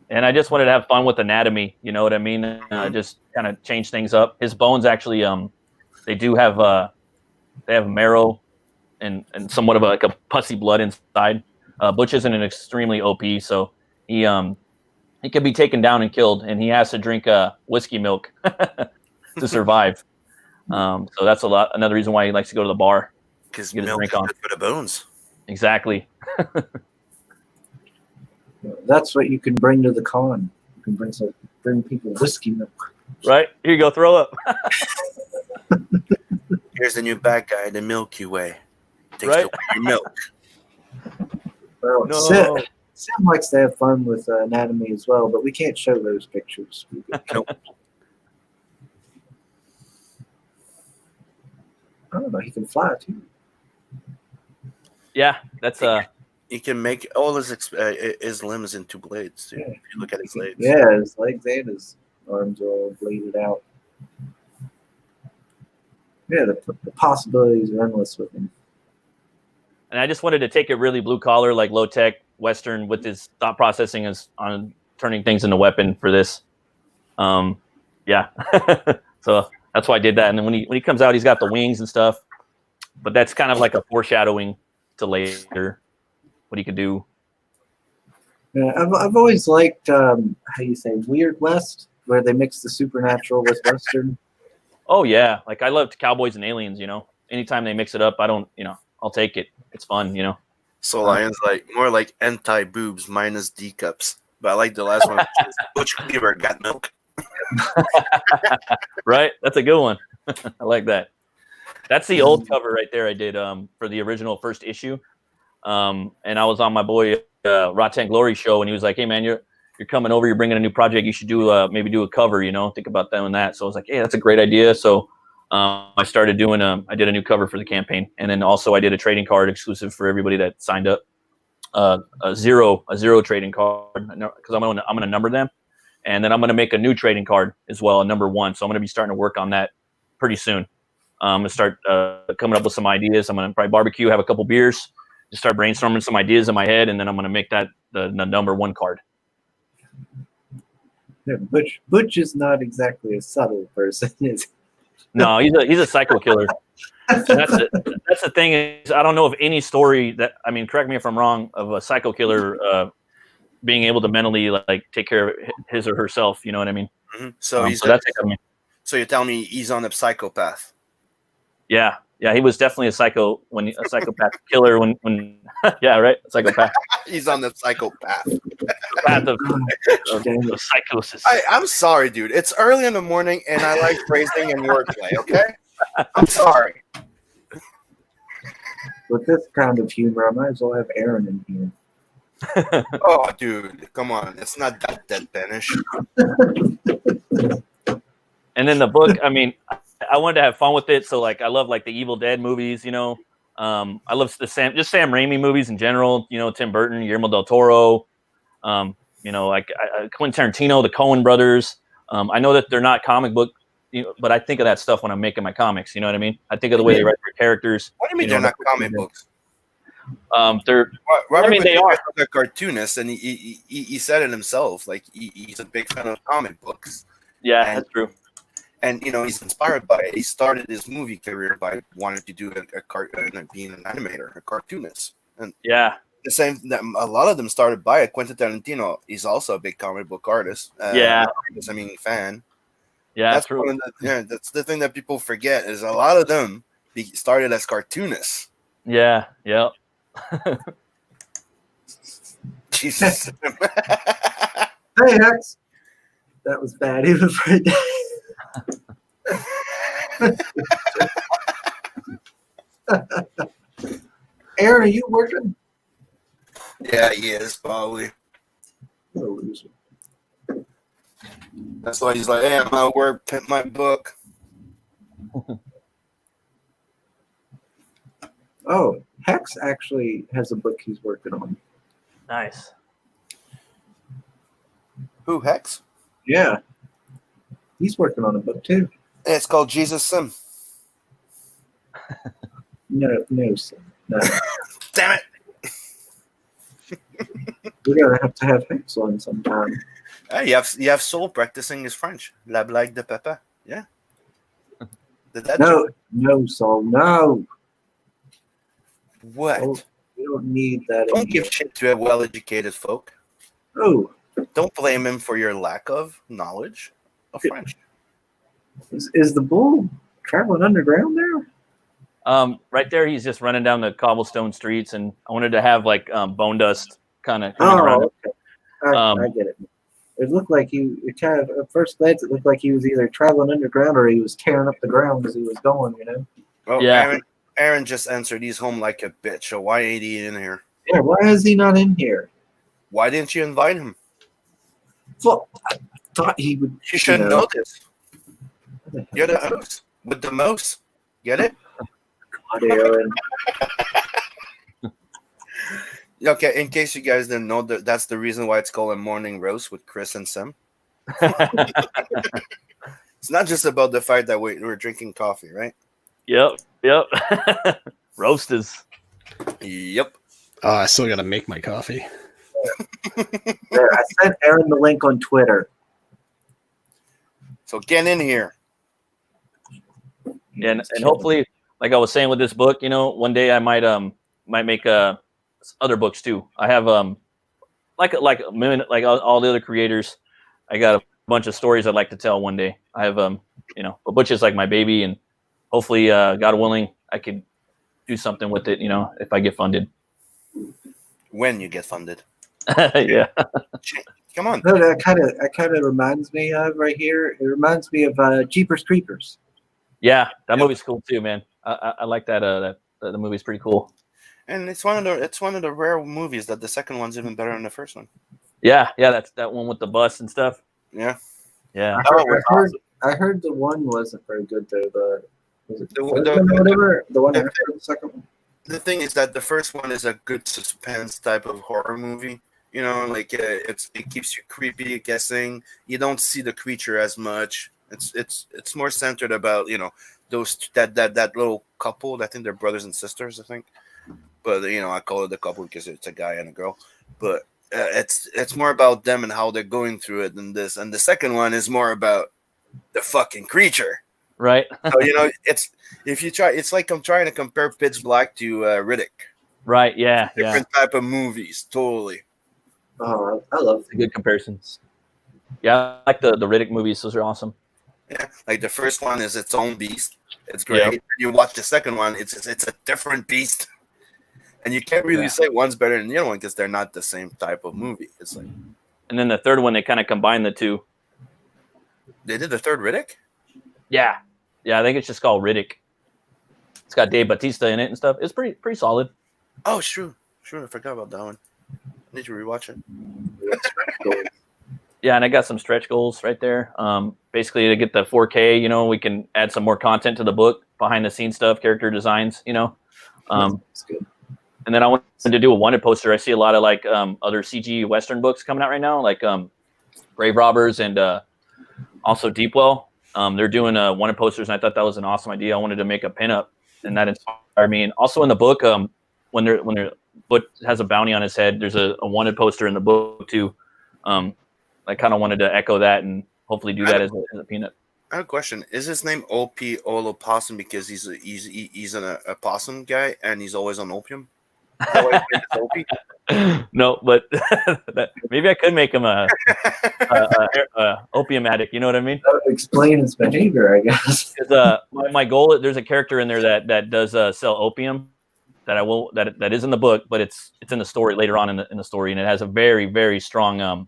And I just wanted to have fun with anatomy. You know what I mean? Just kind of change things up. His bones actually, they do have they have marrow and somewhat of a pussy blood inside. Butch isn't an extremely OP, so he can be taken down and killed, and he has to drink whiskey milk to survive. So that's another reason why he likes to go to the bar. Because milk is good for the bones. Exactly. That's what you can bring to the con. You can bring people whiskey milk. Right? Here you go, throw up. Here's the new bad guy, the Milky Way. Takes Right? away your milk. Well, No. Sam likes to have fun with anatomy as well, but we can't show those pictures. Nope. I don't know. He can fly too. Yeah, that's He can make all his limbs into blades too. Yeah. If you look at his legs. Yeah, his legs and his arms are all bladed out. Yeah, the possibilities are endless with him. and I just wanted to take it really blue collar, like low tech Western, with his thought processing is on turning things into weapon for this. Yeah, so that's why I did that. And then when he comes out, he's got the wings and stuff, but that's kind of like a foreshadowing to later what he could do. Yeah, I've always liked how you say Weird West, where they mix the supernatural with Western. Oh yeah, like I loved Cowboys and Aliens. Anytime they mix it up, I don't. I'll take it. It's fun. So Lion's like more like anti boobs minus D cups. But I like the last one. Butch Cleaver got milk. Right, that's a good one. I like that. That's the old cover right there. I did for the original first issue, and I was on my boy Rotten Glory show, and he was like, "Hey man, you're coming over. You're bringing a new project. You should do maybe do a cover. Think about them and that." So I was like, "Hey, that's a great idea." So I started doing I did a new cover for the campaign, and then also I did a trading card exclusive for everybody that signed up. A zero trading card because I'm gonna number them, and then I'm gonna make a new trading card as well, a number 1. So I'm gonna be starting to work on that pretty soon. I'm gonna start coming up with some ideas. I'm gonna probably barbecue, have a couple beers, just start brainstorming some ideas in my head, and then I'm gonna make that the number 1 card. Yeah, Butch is not exactly a subtle person, is he? No, he's a psycho killer. And that's the thing is I don't know of any story that correct me if I'm wrong, of a psycho killer being able to mentally like take care of his or herself. You know what I mean? Mm-hmm. So So you're telling me he's on a psychopath? Yeah, he was definitely a psychopath killer when yeah, right, a psychopath. He's on the psychopath. Path of psychosis. I'm sorry, dude. It's early in the morning, and I like phrasing and wordplay. Okay, I'm sorry. With this kind of humor, I might as well have Aaron in here. Oh, dude, come on. It's not that deadpanish. And then the book, I wanted to have fun with it. So like, I love like the Evil Dead movies, I love the Sam Raimi movies in general, Tim Burton, Guillermo del Toro, like Quentin Tarantino, the Coen brothers. I know that they're not comic book, but I think of that stuff when I'm making my comics. You know what I mean? I think of the way they write their characters. What do you mean they're not comic books? They're. They are. A cartoonist, and he said it himself. Like he's a big fan of comic books. Yeah, that's true. And he's inspired by it. He started his movie career by wanting to do being an animator, a cartoonist. And yeah, the same. A lot of them started by it. Quentin Tarantino, he's also a big comic book artist. Fan. Yeah, that's true. That's the thing that people forget is a lot of them started as cartoonists. Yeah. Jesus. Hey, Hex. That was bad even for a day. Aaron, are you working? Yeah, he is probably. Oh, loser. That's why he's like, "Hey, I'm at work, pimp my book." Oh, Hex actually has a book he's working on. Nice. Who, Hex? Yeah. He's working on a book too. It's called Jesus Sim. No, sir. No. Damn it! We're gonna have to have Hex on sometime. Hey, you have Soul practicing his French. La blague de papa. Yeah. Did that No, Saul, no. What? Oh, we don't need that. Don't give shit to a well-educated folk. Oh. Don't blame him for your lack of knowledge of French. Is the bull traveling underground there? Right there, he's just running down the cobblestone streets, and I wanted to have like bone dust kind of. Oh, okay. I get it. It looked like it kind of, at first glance, it looked like he was either traveling underground or he was tearing up the ground as he was going, Oh, yeah. Aaron just answered he's home like a bitch, so why ain't he in here? Yeah, why is he not in here? Why didn't you invite him? Well, I thought he would. You should know. know this. You're the host with the most. Get it? God, Aaron. Okay, in case you guys didn't know, that's the reason why it's called a morning roast with Chris and Sam. It's not just about the fact that we're drinking coffee, right? Yep. Roasters. Yep. Oh, I still got to make my coffee. There, I sent Aaron the link on Twitter. So get in here. And hopefully, like I was saying with this book, one day I might make other books too. I have like all the other creators, I got a bunch of stories I'd like to tell one day. I have but Butch is like my baby, and hopefully, God willing, I could do something with it. If I get funded. When you get funded. Yeah. Come on. No, that kind of reminds me of right here. It reminds me of Jeepers Creepers. Yeah, that movie's cool too, man. I like that. The movie's pretty cool. And it's one of the rare movies that the second one's even better than the first one. Yeah, that's that one with the bus and stuff. Yeah. I heard the one wasn't very good though. Was it the one after the second one? The thing is that the first one is a good suspense type of horror movie. It keeps you creepy, guessing. You don't see the creature as much. It's more centered about those that little couple. I think they're brothers and sisters. I think, but I call it a couple because it's a guy and a girl. But it's more about them and how they're going through it than this. And the second one is more about the fucking creature. Right. So it's like I'm trying to compare Pitch Black to Riddick. Right. Yeah. Different type of movies. Totally. Oh, I love the good comparisons. Yeah, I like the Riddick movies. Those are awesome. Yeah, like the first one is its own beast. It's great. Yep. You watch the second one, it's a different beast, and you can't really say one's better than the other one because they're not the same type of movie. It's like, and then the third one, they kind of combine the two. They did the third Riddick. Yeah, I think it's just called Riddick. It's got Dave Bautista in it and stuff. It's pretty solid. Oh, it's true. I forgot about that one. I need to rewatch it. Yeah, and I got some stretch goals right there. Basically, to get the 4K, we can add some more content to the book, behind the scenes stuff, character designs, That's good. And then I wanted to do a wanted poster. I see a lot of other CG Western books coming out right now, like Grave Robbers and also Deepwell. They're doing wanted posters, and I thought that was an awesome idea. I wanted to make a pinup, and that inspired me. And also in the book, when their Butch has a bounty on his head, there's a wanted poster in the book too. I kind of wanted to echo that and hopefully do that as a peanut. I have a question. Is his name O.P. Opossum because he's an opossum guy and he's always on opium? No, but maybe I could make him a opium addict. You know what I mean? That would explain his behavior, I guess. My goal. There's a character in there that does sell opium. That is in the book, but it's in the story later on in the story, and it has a very, very strong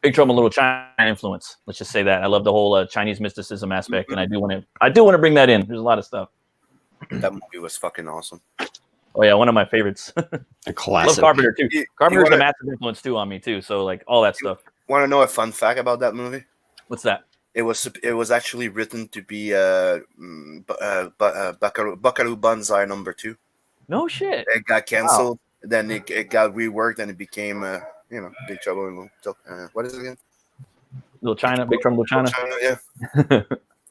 Big Trouble in Little China influence. Let's just say that. I love the whole Chinese mysticism aspect, and I do want to bring that in. There's a lot of stuff. That movie was fucking awesome. Oh yeah, one of my favorites. A classic. I love Carpenter too. Carpenter's a massive influence too on me too. So all that stuff. Want to know a fun fact about that movie? What's that? It was actually written to be Buckaroo Banzai number 2. No shit. It got canceled. Wow. Then it got reworked and it became Big Trouble in Little what is it again? Little China, Big Trouble in Little China. Yeah.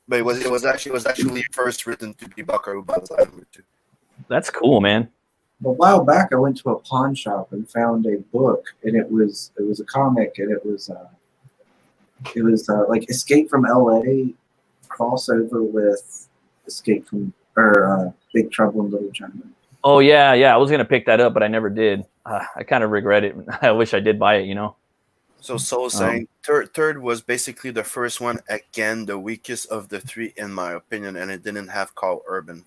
But it was actually first written to be Buckaroo Banzai number 2. That's cool, man. A while back, I went to a pawn shop and found a book, and it was a comic, and it was like Escape from L.A. crossover with Big Trouble in Little China. Oh yeah. I was gonna pick that up, but I never did. I kind of regret it. I wish I did buy it. So Soul saying third was basically the first one. Again, the weakest of the 3, in my opinion, and it didn't have Carl Urban.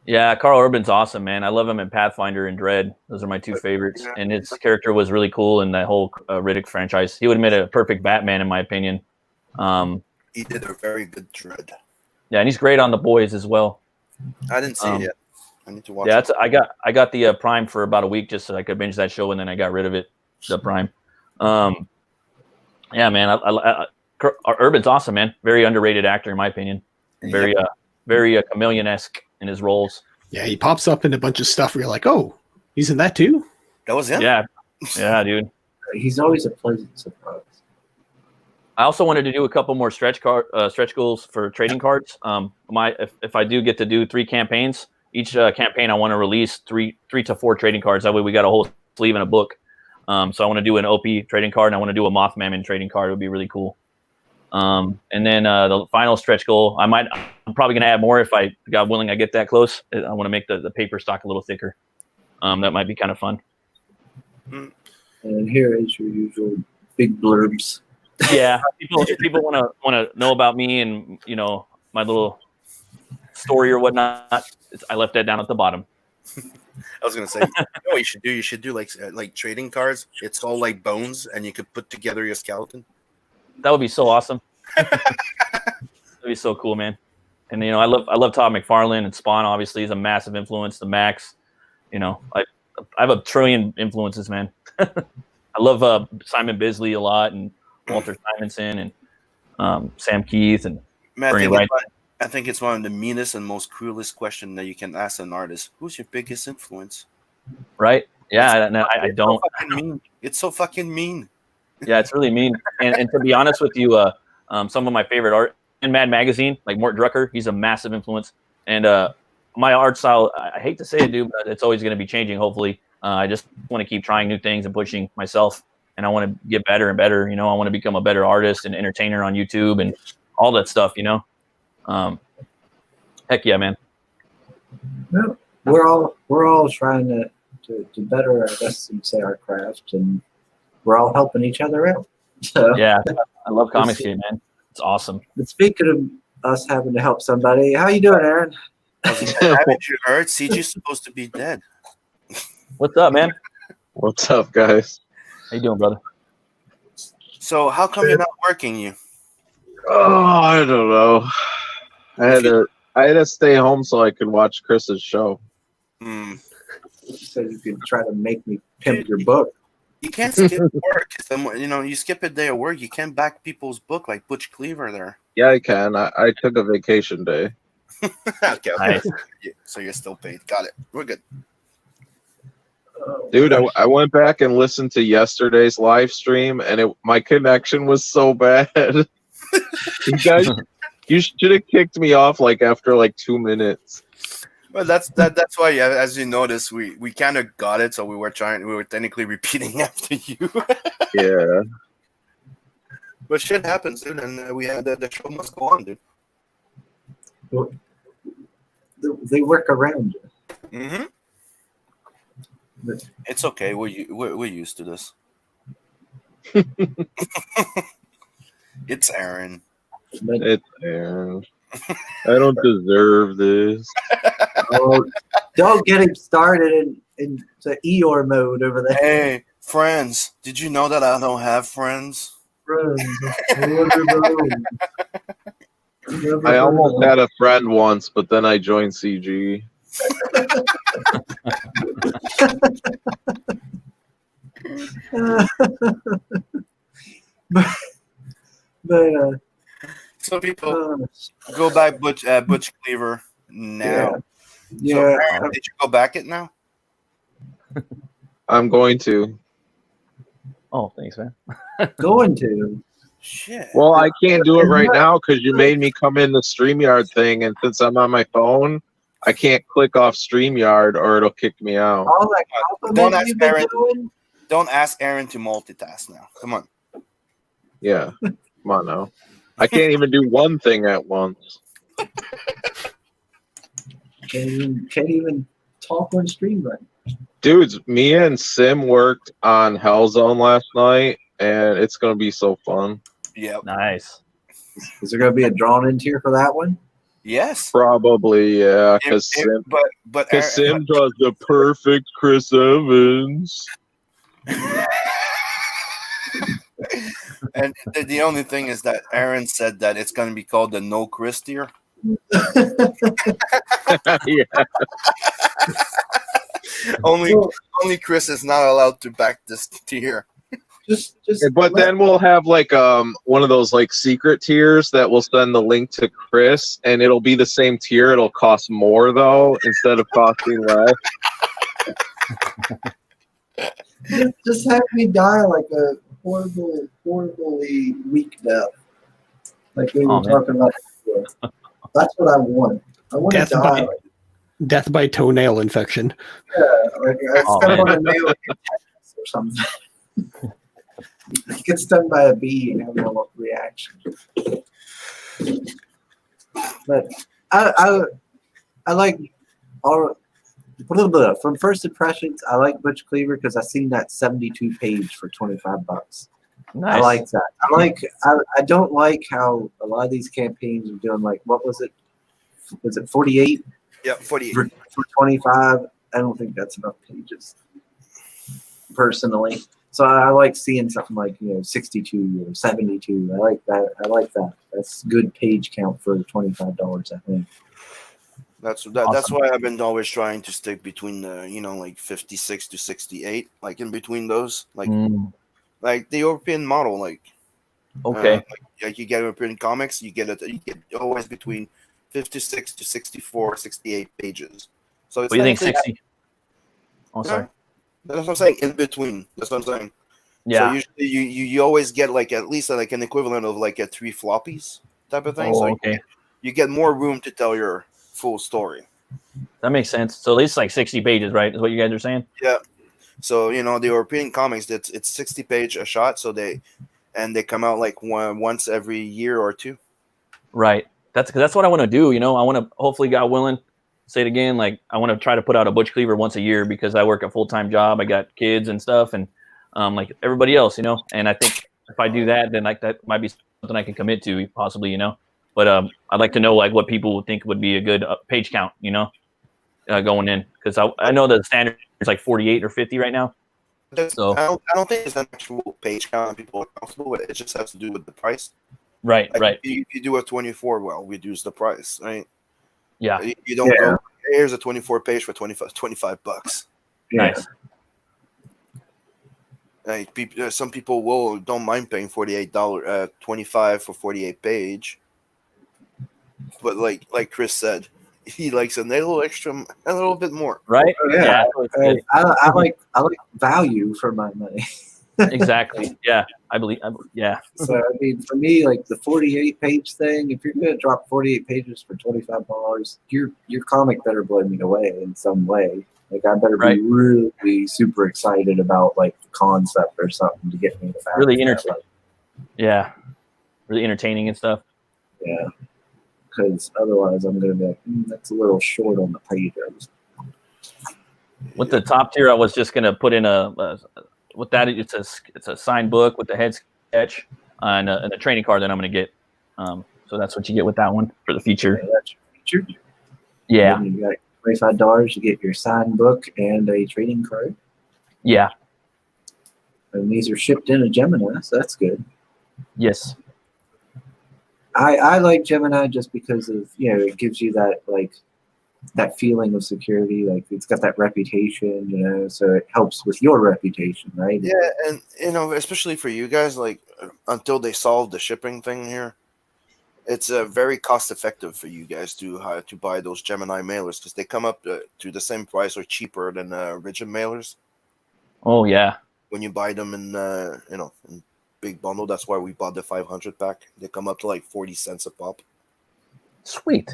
Yeah, Carl Urban's awesome, man. I love him in Pathfinder and Dread. Those are my 2 favorites. And his character was really cool in that whole Riddick franchise. He would have made a perfect Batman, in my opinion. He did a very good Dread. Yeah, and he's great on The Boys as well. I didn't see it yet. I need to watch. Yeah, it. I got the Prime for about a week just so I could binge that show, and then I got rid of it. The Prime. Yeah, man. Urban's awesome, man. Very underrated actor in my opinion. Very chameleon-esque in his roles. Yeah, he pops up in a bunch of stuff where you're like, oh, he's in that too? That was him. Yeah, dude. He's always a pleasant surprise. I also wanted to do a couple more stretch goals for trading cards. If I do get to do 3 campaigns, each campaign I want to release three to 4 trading cards. That way we got a whole sleeve in a book. So I want to do an OP trading card, and I want to do a Mothman trading card. It would be really cool. And then the final stretch goal, I'm probably going to add more if God willing, I get that close. I want to make the paper stock a little thicker. That might be kind of fun. And here is your usual big blurbs. Yeah, people want to know about me and my little story or whatnot. I left that down at the bottom. I was gonna say, what you should do like trading cards. It's all like bones, and you could put together your skeleton. That would be so awesome. That'd be so cool, man. And I love Todd McFarlane and Spawn. Obviously, he's a massive influence. The Max, I have a trillion influences, man. I love Simon Bisley a lot, and Walter Simonson, and Sam Keith, and Bernie Wright. I think it's one of the meanest and most cruelest question that you can ask an artist. Who's your biggest influence? Right? Yeah, I don't. It's so fucking mean. Yeah, it's really mean. And to be honest with you, some of my favorite art in Mad Magazine, like Mort Drucker, he's a massive influence. And my art style, I hate to say it, dude, but it's always going to be changing, hopefully. I just want to keep trying new things and pushing myself. And I want to get better and better. I want to become a better artist and entertainer on YouTube and all that stuff, Heck yeah, man. Well, we're all trying to better, I guess you'd say, our craft, and we're all helping each other out. So yeah, I love Comicsgate, man. It's awesome. But speaking of us having to help somebody, how you doing, Aaron? Haven't you heard? CG's supposed to be dead. What's up, man? What's up, guys? How you doing, brother? So how come you're not working? You? Oh, I don't know. I had to stay home so I could watch Chris's show. You said you could try to make me pimp your book. You can't skip work. You skip a day of work. You can't back people's book like Butch Cleaver there. Yeah, I can. I took a vacation day. Okay. Nice. Yeah, so you're still paid. Got it. We're good. Dude, I went back and listened to yesterday's live stream, and my connection was so bad. You guys, you should have kicked me off after 2 minutes. Well, that's why, as you noticed, we kind of got it. So we were technically repeating after you. Yeah. But shit happens, dude, and we had the show must go on, dude. Well, they work around you. Mm-hmm. But it's okay. We're used to this. It's Aaron. It's Aaron. I don't deserve this. Oh, don't get him started in the Eeyore mode over there. Hey, friends, did you know that I don't have friends? I almost had a friend once, but then I joined CG. but So people go back Butch Cleaver now. Yeah. So, did you go back it now? I'm going to. Oh, thanks, man. Going to. Shit. Well, I can't do it right now because you made me come in the StreamYard thing, and since I'm on my phone, I can't click off StreamYard or it'll kick me out. All that Don't compliment ask you've been Aaron. doing? Don't ask Aaron to multitask now. Come on. Yeah. Come on now. I can't even do one thing at once. Can't even talk on stream right. Dudes, me and Sim worked on Hellzone last night, and it's going to be so fun. Yep. Nice. Is there going to be a drawn in here for that one? Yes. Probably, yeah, because Sim, Sim does the perfect Chris Evans. And the only thing is that Aaron said that it's going to be called the No Chris tier. Yeah. Only Well, Chris is not allowed to back this tier. just But then we'll have like one of those like secret tiers that will send the link to Chris, and it'll be the same tier. It'll cost more though instead of costing less. just have me die like a horribly weak death, like we were Oh, man. talking about before. That's what I want. I want to Death die by- like, Death by toenail infection. like I Oh, step man. on a nail and get tetanus or something. Get stung by a bee and have a little reaction. But I like all from first impressions. I like Butch Cleaver because I seen that 72 page for $25. Nice. I like that. I don't like how a lot of these campaigns are doing. Like, what was it? Was it 48 Yeah, 48. for 25? I don't think that's enough pages, personally. So I like seeing something like 62 or 72. I like that. That's good page count for $25. I think. That's Awesome. why I've been always trying to stick between the like 56 to 68, like in between those, like the European model, like Okay. like you get European comics, you get always between 56 to 64, 68 pages. So it's What do you think? like 60? Oh, sorry. That's what I'm saying. In between. That's what I'm saying. Yeah. So usually you always get like at least like an equivalent of like a 3 floppies type of thing. Oh, So okay. you get more room to tell your full story. That makes sense. So at least like 60 pages, right? Is what you guys are saying? Yeah. So the European comics, it's 60 page a shot. So they come out like once every year or two. Right. That's what I want to do. I want to hopefully, God willing, say it again. Like I want to try to put out a Butch Cleaver once a year because I work a full-time job. I got kids and stuff, and like everybody else, And I think if I do that, then like that might be something I can commit to, possibly, But I'd like to know like what people would think would be a good page count, going in, because I know the standard is like 48 or 50 right now. So I don't think it's an actual page count people are comfortable with. It just has to do with the price. right. If you do a 24, well, reduce the price, right? Yeah. You don't go, here's a 24 page for $25. Nice. Like some people don't mind paying $48, 25 for 48 page. But like Chris said, he likes a little bit more. Right. Oh, yeah. It's I like value for my money. exactly. Yeah. I believe. Yeah. So I mean, for me, like the 48 page thing, if you're gonna drop 48 pages for $25, your comic better blow me away in some way. Like I better be really super excited about like the concept or something to get me to Really entertaining. Yeah. Really entertaining and stuff. Yeah. Because otherwise, I'm gonna be like, that's a little short on the pages. With the top tier, I was just gonna put in with that. It's a signed book with the head sketch and a training card that I'm gonna get. So that's what you get with that one for the feature. Yeah, that's your feature. Yeah. And you got $25 to get your signed book and a trading card. Yeah. And these are shipped in a Gemini, so that's good. Yes. I like Gemini just because of it gives you that that feeling of security. Like it's got that reputation, so it helps with your reputation, right? Yeah, and especially for you guys, like until they solve the shipping thing here, it's very cost effective for you guys to buy those Gemini mailers because they come up to the same price or cheaper than rigid mailers. Oh yeah. When you buy them in in big bundle, that's why we bought the 500 pack. They come up to like 40 cents a pop. Sweet.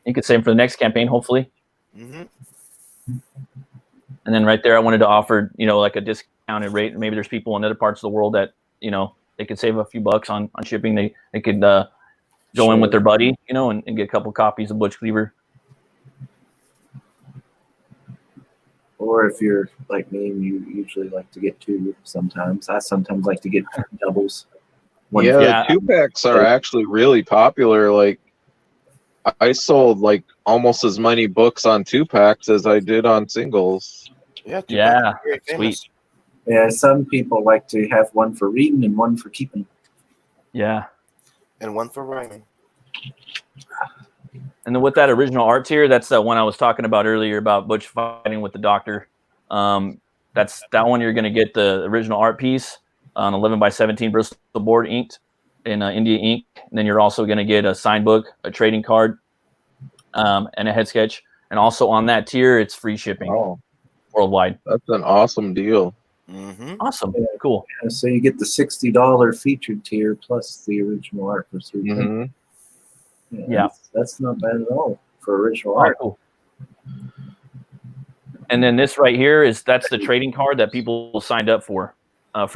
You could save for the next campaign, hopefully. Mm-hmm. And then right there, I wanted to offer, like a discounted rate. Maybe there's people in other parts of the world that, they could save a few bucks on shipping. They could go in with their buddy, and get a couple copies of Butch Cleaver. Or if you're like me, you usually like to get two sometimes. I sometimes like to get doubles. The 2-packs are actually really popular. Like I sold like almost as many books on 2-packs as I did on singles. Yeah. Sweet. Yeah, some people like to have one for reading and one for keeping. Yeah. And one for writing. And then with that original art tier, that's the one I was talking about earlier about Butch fighting with the doctor. That's that one. You're going to get the original art piece on 11x17 Bristol board inked in India ink. And then you're also going to get a signed book, a trading card, and a head sketch. And also on that tier, it's free shipping worldwide. That's an awesome deal. Mm-hmm. Awesome. Yeah. Cool. Yeah, so you get the $60 featured tier plus the original art for $3. Mm-hmm. Yeah. That's not bad at all for original Oh, art. cool. And then this right here that's the trading card that people signed up for. That's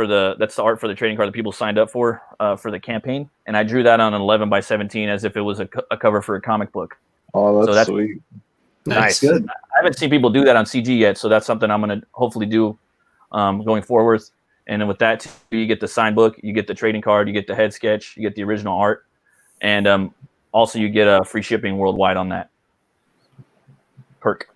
the art for the trading card that people signed up for the campaign. And I drew that on an 11x17 as if it was a cover for a comic book. Oh, So that's sweet. Nice. Good. I haven't seen people do that on CG yet, so that's something I'm going to hopefully do going forward. And then with that, you get the signed book, you get the trading card, you get the head sketch, you get the original art, and also you get a free shipping worldwide on that perk.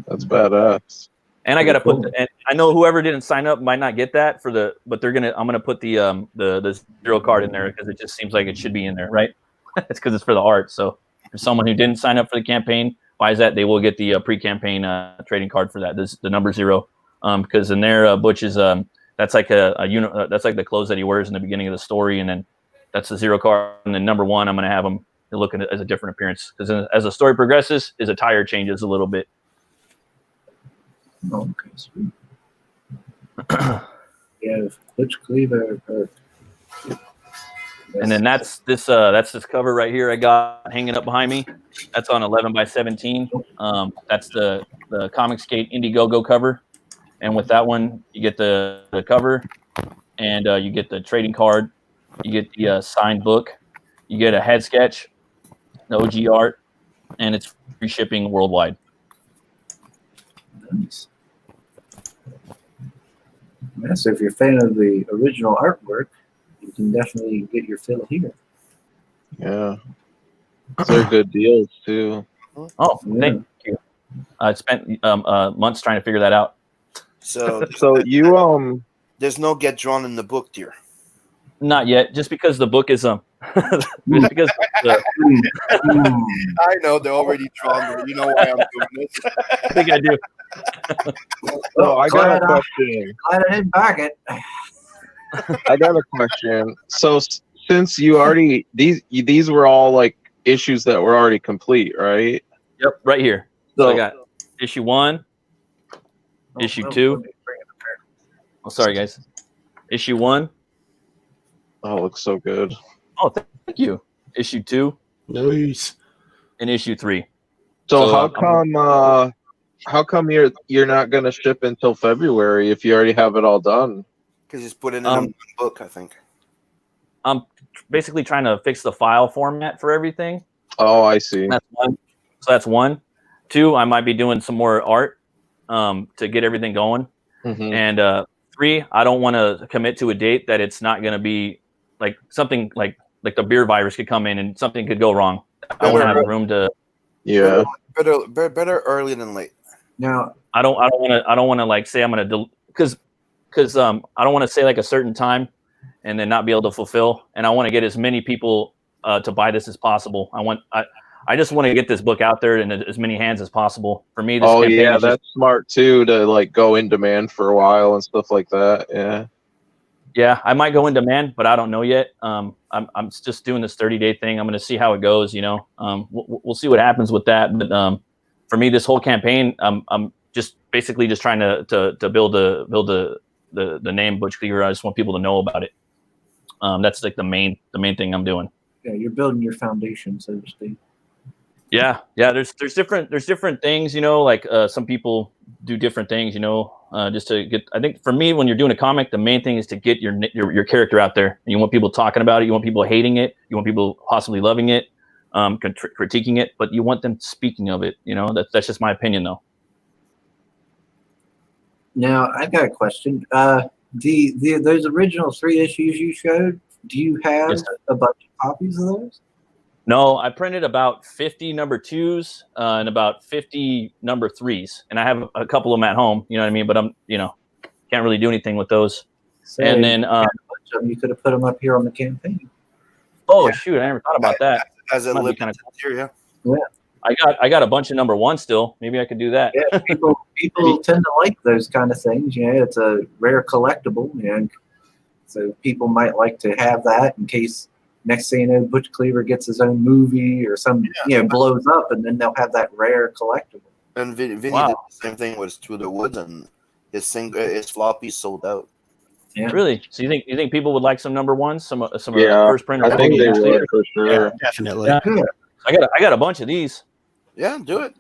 That's badass. And I got to Cool. and I know whoever didn't sign up might not get that but I'm gonna put the zero card in there because it just seems like it should be in there, right? It's because it's for the art. So if someone who didn't sign up for the campaign buys that, they will get the pre-campaign trading card for that. This the number 0, because in there Butch is that's like that's like the clothes that he wears in the beginning of the story, and then that's the 0 card. And then number 1, I'm gonna have him look at it as a different appearance because as the story progresses, his attire changes a little bit. Oh, okay, sweet. Yeah, Butch Cleaver. And then that's this cover right here I got hanging up behind me. That's on 11x17. That's the Comic Skate Indiegogo cover. And with that one, you get the cover, and you get the trading card, you get the signed book, you get a head sketch, the OG art, and it's free shipping worldwide. Nice. Yeah, so if you're a fan of the original artwork, you can definitely get your fill here. Yeah. They're good deals too. Oh, Yeah. thank you. I spent months trying to figure that out. So So you there's no get drawn in the book tier. Not yet, just because the book is just because I know they're already drawn, but you know why I'm doing this. I think I do. so I got a glad I- question. Glad I didn't bag it. I got a question. So since you already these were all like issues that were already complete, right? Yep, right here. So I So got issue 1, issue 2. Let me bring it up here. Oh, sorry guys. Issue 1. oh, it looks so good. Oh, thank you. Issue 2 Nice. and issue 3. So, So, how come you're not gonna ship until February if you already have it all done? Because he's put it in one book, I think. I'm basically trying to fix the file format for everything. Oh, I see. That's one. So that's 1. 2, I might be doing some more art to get everything going. Mhm. And 3, I don't want to commit to a date that it's not going to be like something like the beer virus could come in and something could go wrong. I want to have room to. Yeah. Better early than late. Now, I don't want to like say I'm going to because I don't want to say like a certain time and then not be able to fulfill. And I want to get as many people to buy this as possible. I just want to get this book out there in as many hands as possible. For me, this Oh campaign yeah, is just- that's smart too to like go in demand for a while and stuff like that. Yeah. yeah, I might go in demand, but I don't know yet. I'm just doing this 30-day thing. I'm going to see how it goes. You know, we'll see what happens with that. But for me, this whole campaign, I'm just basically just trying to build the name Butch Cleaver. I just want people to know about it. That's like the main thing I'm doing. yeah, you're building your foundation, so to speak. Yeah. There's different things, you know, like some people do different things, you know, just to get. I think for me, when you're doing a comic, the main thing is to get your character out there. You want people talking about it. You want people hating it. You want people possibly loving it, critiquing it, but you want them speaking of it. You know, that's just my opinion, though. Now, I got a question. Those original 3 issues you showed, do you have Yes. a bunch of copies of those? No, I printed about 50 number 2s and about 50 number 3s, and I have a couple of them at home. You know what I mean? But I'm, can't really do anything with those. So And then, you could have put them up here on the campaign. oh shoot, I never thought about that. As a Might be limited kinda tier, yeah. Yeah. I got a bunch of number one still. Maybe I could do that. Yeah, people tend to like those kind of things. You know, it's a rare collectible. You know, so people might like to have that in case next thing you know, Butch Cleaver gets his own movie or some blows up, and then they'll have that rare collectible. And Vinny did Wow. the same thing with Through the Woods, and his floppy sold out. Yeah. Really? So you think people would like some number ones, some Yeah, first print? I think they would for sure. Definitely. Yeah. I got a bunch of these. Yeah, do it.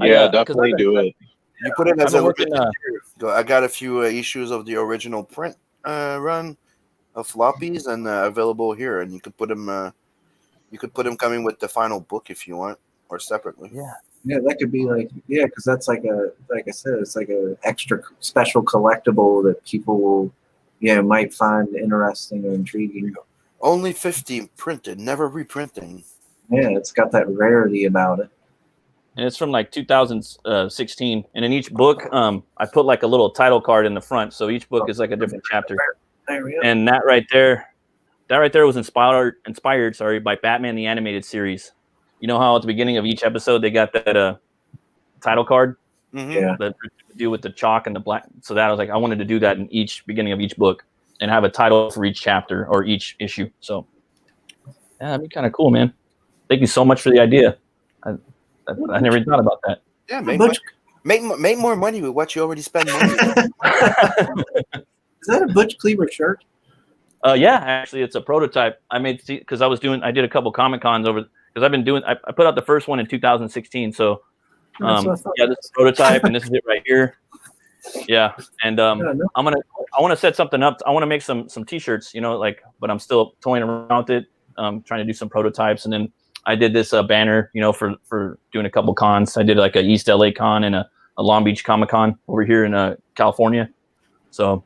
Yeah, definitely do it. You put it as I've a been working, I got a few issues of the original print run of floppies, and available here, and you could put them. You could put them coming with the final book if you want, or separately. Yeah. Yeah, that could be like because that's like I said, it's like a extra special collectible that people will, might find interesting or intriguing. Only 50 printed, never reprinting. Yeah, it's got that rarity about it. And it's from like 2016. And in each book, I put like a little title card in the front, so each book is like a different chapter. There we go. And that right there was inspired by Batman the Animated Series. You know how at the beginning of each episode they got that title card? Mm-hmm. Yeah. That to do with the chalk and the black. So that I was like, I wanted to do that in each beginning of each book and have a title for each chapter or each issue. So yeah, that'd be kind of cool, man. Thank you so much for the idea. I never thought about that. Yeah, Butch, make more money with what you already spend money on. is that a Butch Cleaver shirt? Yeah, actually, it's a prototype. I made because I did a couple Comic Cons over because I've been doing. I put out the first one in 2016. So That's what I thought. yeah, this is a prototype, and this is it right here. Yeah, and I want to set something up. I want to make some T-shirts, but I'm still toying around with it. Trying to do some prototypes, and then I did this banner, for doing a couple cons. I did like a East LA con and a Long Beach Comic Con over here in California. So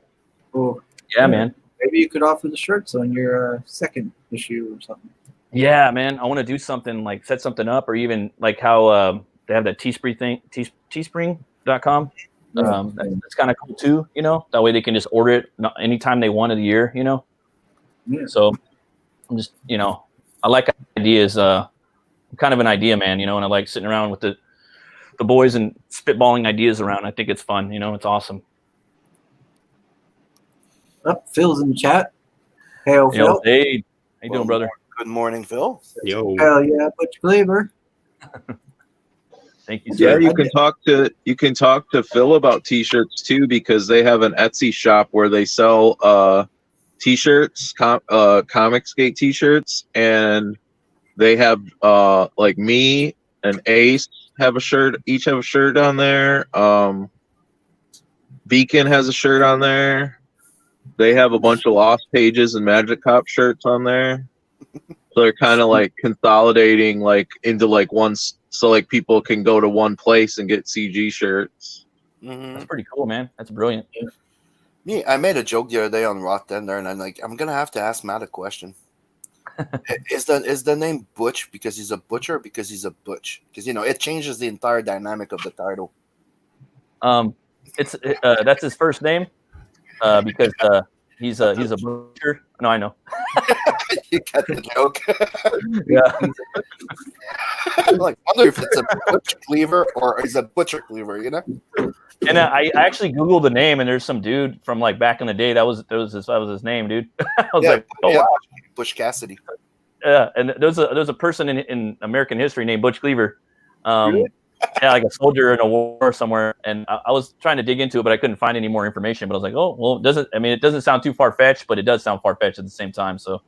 Cool. yeah, man. Maybe you could offer the shirts on your second issue or something. Yeah, man. I want to do something like set something up, or even like how they have that Teespring thing, teespring.com. That's kind of cool too, That way they can just order it anytime they want of the year, Yeah. So I'm just, I like ideas. I'm kind of an idea man, and I like sitting around with the boys and spitballing ideas around. I think it's fun, it's awesome. Phil's in the chat. Hey, Phil. Yo, hey, how you doing, brother? Good morning, Phil. Yo. Hell yeah, Butch Cleaver. Thank you, sir. Yeah, you can talk to Phil about T-shirts too, because they have an Etsy shop where they sell T-shirts, comic skate T-shirts, and they have like me and Ace have a shirt. Each have a shirt on there. Beacon has a shirt on there. They have a bunch of Lost Pages and Magic Cop shirts on there. So they're kind of like consolidating like into like one, so like people can go to one place and get CG shirts. Mm-hmm. That's pretty cool, man. That's brilliant. I made a joke the other day on Rock Tender, and I'm gonna have to ask Matt a question. Is the name Butch because he's a butcher, or because he's a butch? Because it changes the entire dynamic of the title. It's that's his first name, because he's a butcher. No, I know. You got the joke. Yeah. Like, wonder if it's a Butch Cleaver or is a Butcher Cleaver, And I actually Googled the name, and there's some dude from like back in the day that was his name, dude. I was like, oh yeah, wow. Butch Cassidy. Yeah, and there's a person in American history named Butch Cleaver. Really? Yeah, like a soldier in a war somewhere, and I was trying to dig into it, but I couldn't find any more information. But I was like, oh well, it doesn't sound too far fetched, but it does sound far fetched at the same time. So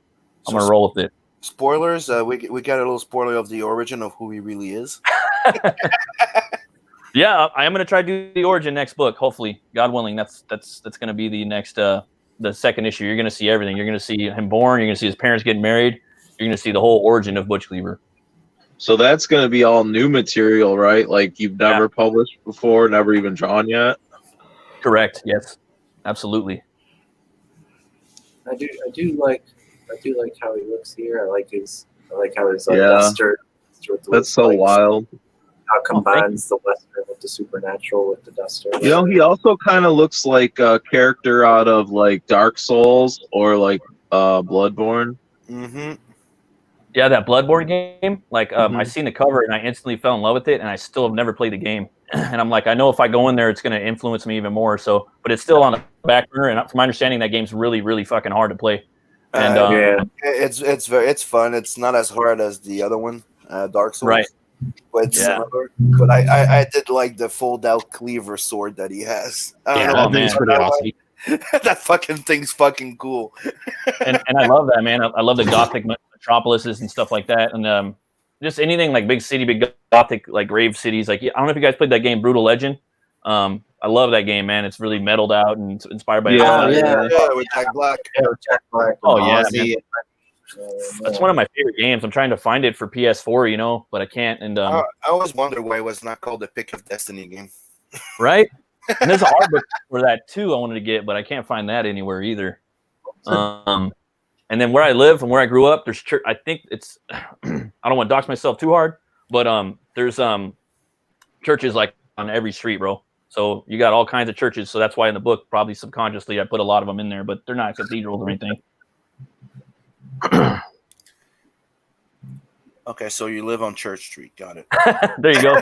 I'm gonna roll with it. Spoilers. We got a little spoiler of the origin of who he really is. Yeah, I am gonna try to do the origin next book. Hopefully, God willing, that's gonna be the next the second issue. You're gonna see everything. You're gonna see him born. You're gonna see his parents getting married. You're gonna see the whole origin of Butch Cleaver. So that's going to be all new material, right? Like you've never published before, never even drawn yet. Correct. Yes, absolutely. I do like how he looks here. I like how his duster. That's so wild. How it combines the Western with the supernatural with the duster. He also kind of looks like a character out of like Dark Souls or like Bloodborne. Mm-hmm. Yeah, that Bloodborne game. Like, I Mhm. seen the cover and I instantly fell in love with it, and I still have never played the game. And I'm like, I know if I go in there, it's going to influence me even more. So, but it's still on the back burner. And from my understanding, that game's really, really fucking hard to play. And Yeah. It's fun. It's not as hard as the other one, Dark Souls. right, But it's yeah. similar. But I did like the fold out cleaver sword that he has. I don't Yeah, know that Oh, thing's man. pretty that awesome. that fucking thing's fucking cool. And I love that, man. I love the Gothic metropolises and stuff like that. And just anything like big city, big Gothic like grave cities. Like, I don't know if you guys played that game, Brutal Legend. I love that game, man. It's really metaled out and it's inspired by. Yeah. Oh yeah. Yeah, with Jack Black. Jack Black and Oh, yeah, Ozzy. That's one of my favorite games. I'm trying to find it for PS4, but I can't. And I always wonder why it was not called the Pick of Destiny game. right. And there's an art book for that too. I wanted to get, but I can't find that anywhere either. And then where I live and where I grew up, there's church. I think it's. I don't want to dox myself too hard, but there's churches like on every street, bro. So you got all kinds of churches. So that's why in the book, probably subconsciously, I put a lot of them in there, but they're not cathedrals or anything. Okay, so you live on Church Street. Got it. There you go.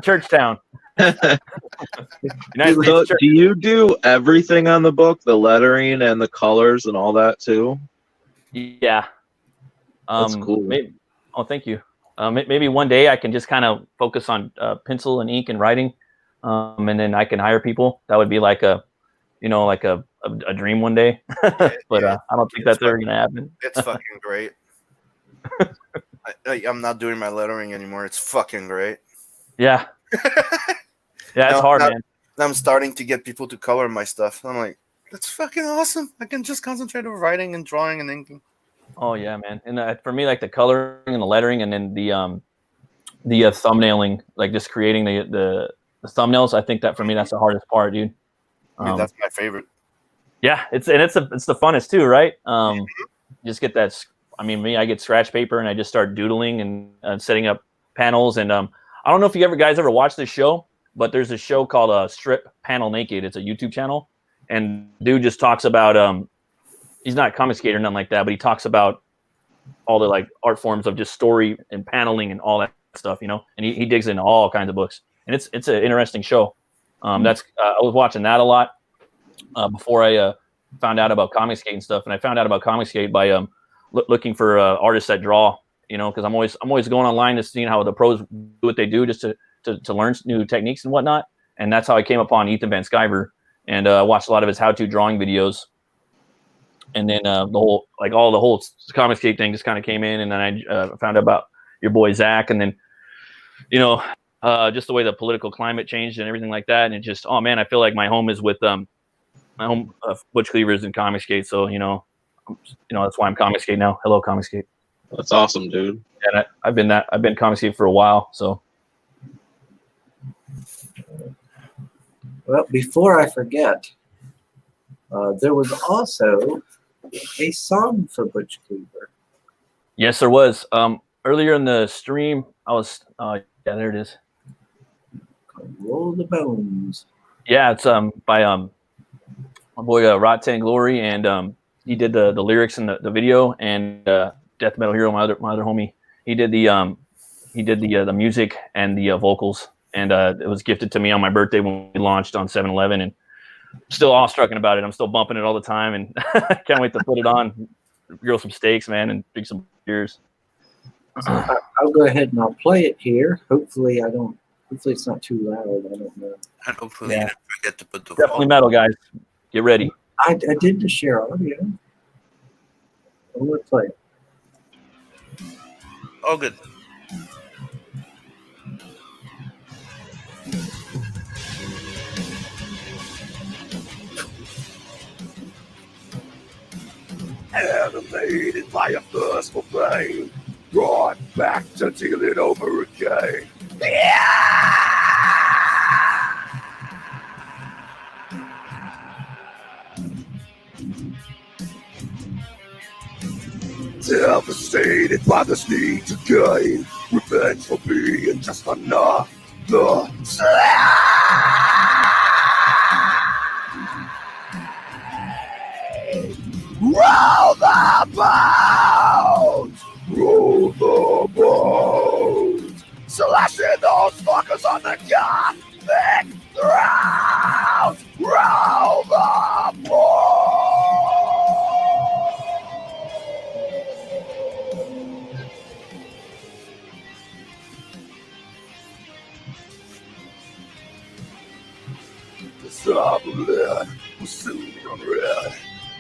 Church town. United So, States Church. do you do everything on the book, the lettering and the colors and all that too? Yeah. That's cool. Oh, thank you. Maybe one day I can just kind of focus on pencil and ink and writing, and then I can hire people. That would be like a dream one day. But I don't think that's ever gonna happen. It's fucking great. I'm not doing my lettering anymore. It's fucking great. Yeah. Yeah, it's hard, man. I'm starting to get people to color my stuff. I'm like, that's fucking awesome. I can just concentrate on writing and drawing and inking. Oh yeah, man. And for me, like the coloring and the lettering, and then the thumbnailing, like just creating the thumbnails. I think that for me, that's the hardest part, dude. That's my favorite. Yeah, it's the funnest too, right? Just get that. I mean, I get scratch paper and I just start doodling and setting up panels. And I don't know if you guys ever watched this show, but there's a show called Strip Panel Naked. It's a YouTube channel, and dude just talks about he's not a comic skater or nothing like that, but he talks about all the like art forms of just story and paneling and all that stuff, and he digs into all kinds of books, and it's an interesting show. I was watching that a lot before I found out about comic skate and stuff, and I found out about comic skate by looking for artists that draw, because I'm always going online to see how the pros do what they do just to learn new techniques and whatnot, and that's how I came upon Ethan Van Sciver, and I watched a lot of his how-to drawing videos. And then the whole comic skate thing just kind of came in, and then I found out about your boy Zach, and then just the way the political climate changed and everything like that, and it just, oh man, I feel like my home is with my home Butch Cleavers and comic skate, so that's why I'm comic skate now. Hello, comic skate. That's awesome, dude. And I've been comic skate for a while, so. Well, before I forget, there was also a song for Butch Cleaver. Yes, there was. Earlier in the stream, I was. There it is. Roll the Bones. Yeah, it's by my boy Rot 10 Glory, and he did the lyrics in the video, and Death Metal Hero, my other homie, he did the music and the vocals, and it was gifted to me on my birthday when we launched on 7-Eleven, and still awestruck about it. I'm still bumping it all the time, and can't wait to put it on, grill some steaks, man, and drink some beers. So I'll go ahead and I'll play it here. Hopefully it's not too loud. I don't know. And hopefully you don't forget to put the Definitely metal, guys. Get ready. I did the share audio. I'm going to play it. Oh, good. Animated by a thirst for pain, brought back to deal it over again. Devastated by this need to gain revenge for being just another slave. Roll the boat! Roll the boat! Slashing those fuckers on the gothic ground! Roll the boat! The sublime was soon unread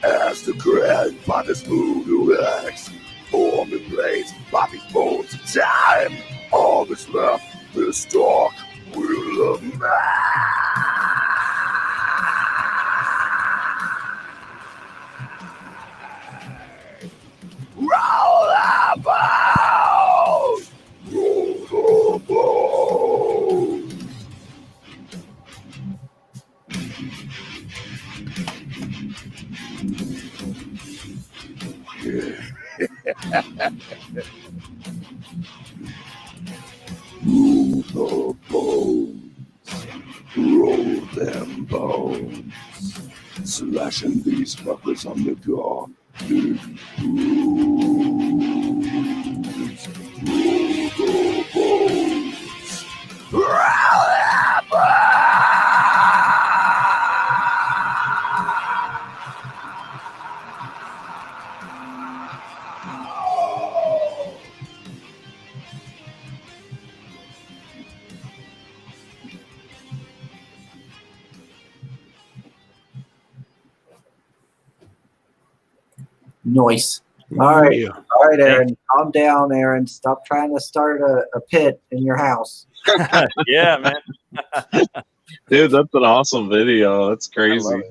as the grand by this moon wax. Form in place by these bones of time. All that's left, this dark will of man. Roll the boat! Roll the boat! Roll the bones, roll them bones, slashing these fuckers on the gauntlet grooves. Roll the bones, roll the bones. Nice. All right. Yeah. All right, Aaron. Calm down, Aaron. Stop trying to start a pit in your house. Yeah, man. Dude, that's an awesome video. That's crazy.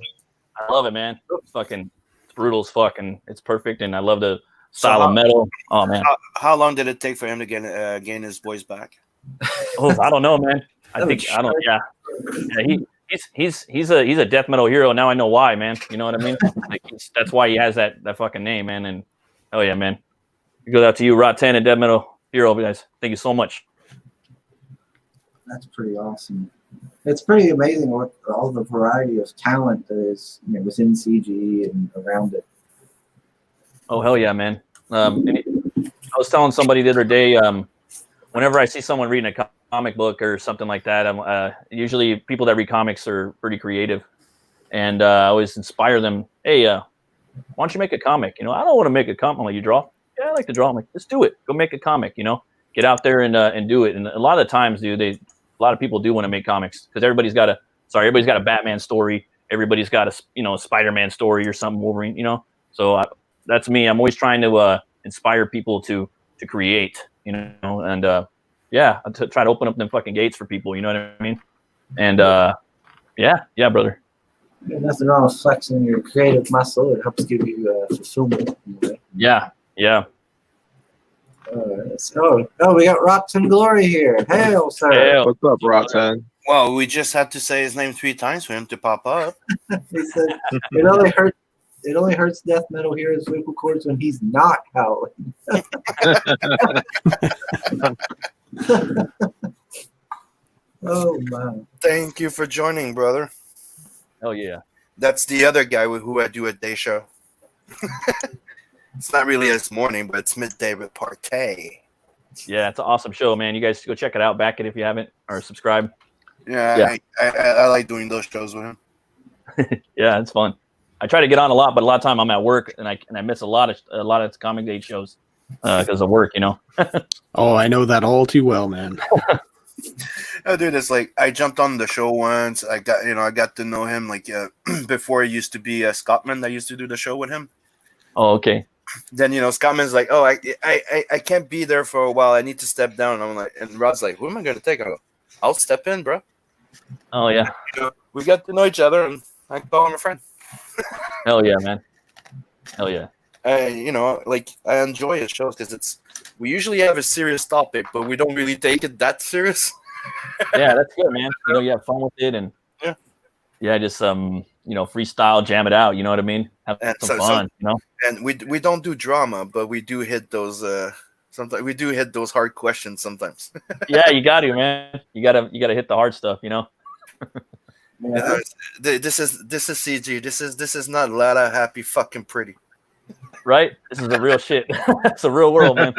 I love it, man. It's fucking it's brutal as fuck, and it's perfect. And I love the style of metal. Oh man. How long did it take for him to gain his voice back? Oh, I don't know, man. I don't. Yeah. He's a death metal hero. Now I know why, man. You know what I mean? Like that's why he has that fucking name, man. And oh yeah, man. It goes out to you, Rot 10 and death metal hero, guys. Thank you so much. That's pretty awesome. It's pretty amazing what all the variety of talent that is within CG and around it. Oh hell yeah, man. I was telling somebody the other day, whenever I see someone reading a comic book or something like that, I'm usually people that read comics are pretty creative, and I always inspire them. Hey, why don't you make a comic? I don't want to make a comic. I'm like, you draw? Yeah, I like to draw. I'm like, let's do it. Go make a comic. Get out there and do it. And a lot of the times, dude, a lot of people do want to make comics because everybody's got a Batman story. Everybody's got a Spider-Man story or something, Wolverine. So that's me. I'm always trying to inspire people to create. And yeah, to try to open up them fucking gates for people. You know what I mean? And yeah, brother. There's nothing wrong with flexing your creative muscle. It helps give you fulfillment. Yeah. We got Rocks and Glory here. Hail, sir. Hail. What's up, Rotten? Well, we just had to say his name 3 times for him to pop up. He said it only hurts death metal heroes' vocal cords when he's not howling. Oh man! Thank you for joining, brother. Hell yeah. That's the other guy who I do a day show. It's not really this morning, but it's midday with Partay. Yeah, it's an awesome show, man. You guys go check it out. Back it if you haven't, or subscribe. Yeah. I like doing those shows with him. Yeah, it's fun. I try to get on a lot, but a lot of time I'm at work and I miss a lot of comic day shows because of work. Oh, I know that all too well, man. Oh, dude, it's like I jumped on the show once. I got to know him like before he used to be a Scottman. I used to do the show with him. Oh, okay. Then Scottman's like, oh, I can't be there for a while. I need to step down. And I'm like, and Rod's like, who am I going to take? I go, I'll step in, bro. Oh yeah. We got to know each other, and I call him a friend. Hell yeah, man. Hell yeah. I enjoy his shows because we usually have a serious topic, but we don't really take it that serious. Yeah, that's good, man. You have fun with it, and just freestyle, jam it out. You know what I mean? Have some fun. And we don't do drama, but we do hit those. Sometimes we do hit those hard questions. Sometimes. Yeah, you got to, man. You gotta hit the hard stuff. Yeah. This is CG. This is not Lala happy fucking pretty. right? This is the real shit. It's the real world, man.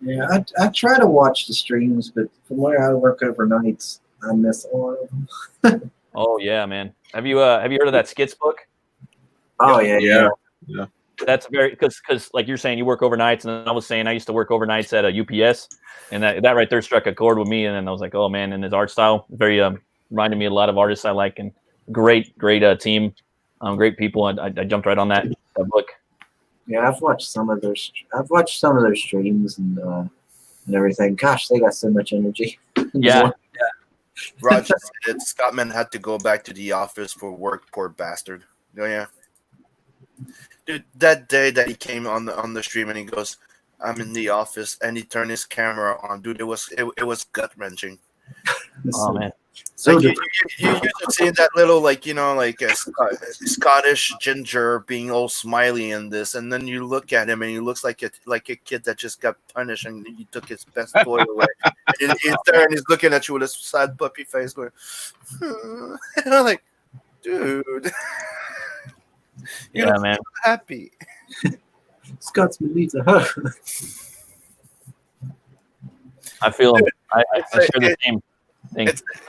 Yeah, I try to watch the streams, but from where I work overnights, I miss a lot of them. Oh yeah, man. Have you heard of that Skits book? Oh yeah. That's very because like you're saying you work overnights, and I was saying I used to work overnights at a UPS, and that right there struck a chord with me. And then I was like, oh man, and his art style very reminded me of a lot of artists I like, and great team, great people. I jumped right on that book. Yeah, I've watched some of their streams and everything. Gosh, they got so much energy. Yeah. Roger said Scottman had to go back to the office for work. Poor bastard. Oh yeah. Dude, that day that he came on the stream and he goes, "I'm in the office," and he turned his camera on. Dude, it was gut wrenching. Oh man. So Like you used to see that little like a Scottish ginger being all smiley in this, and then you look at him and he looks like a kid that just got punished and he took his best toy away. And he's there and he's looking at you with a sad puppy face, going, and I'm like, dude, Yeah, man. happy. Scotsman needs a hug. I feel I share the same thing.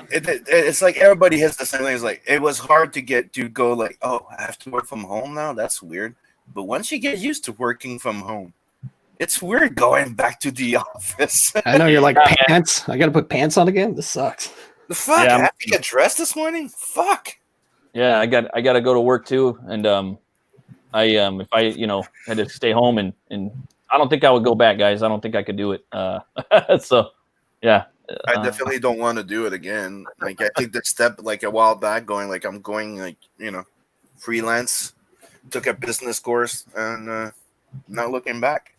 It's like everybody has the same thing. It's like it was hard to go like, oh, I have to work from home now. That's weird. But once you get used to working from home, it's weird going back to the office. I know you're like pants. I got to put pants on again. This sucks. The fuck? Yeah, I have to get dressed this morning. Fuck. Yeah, I got to go to work too, and if I had to stay home and I don't think I would go back, guys. I don't think I could do it. So yeah. I definitely don't want to do it again. Like I took the step like a while back, going like I'm going like freelance. Took a business course and not looking back.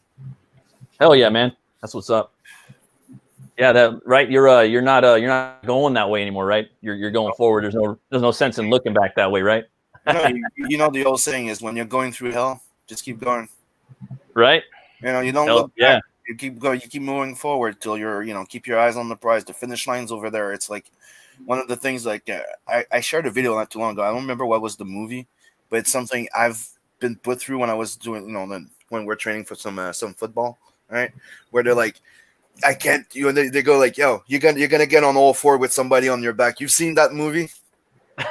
Hell yeah, man. That's what's up. Yeah, that right. You're not going that way anymore, right? You're going forward. There's no sense in looking back that way, right? You know the old saying is when you're going through hell, just keep going. Right? You don't look back. You keep going. You keep moving forward till you're keep your eyes on the prize. The finish line's over there. It's like one of the things. Like I shared a video not too long ago. I don't remember what was the movie, but it's something I've been put through when I was doing when we're training for some football, right? Where they're like, I can't. They go like, yo, you're gonna get on all four with somebody on your back. You've seen that movie?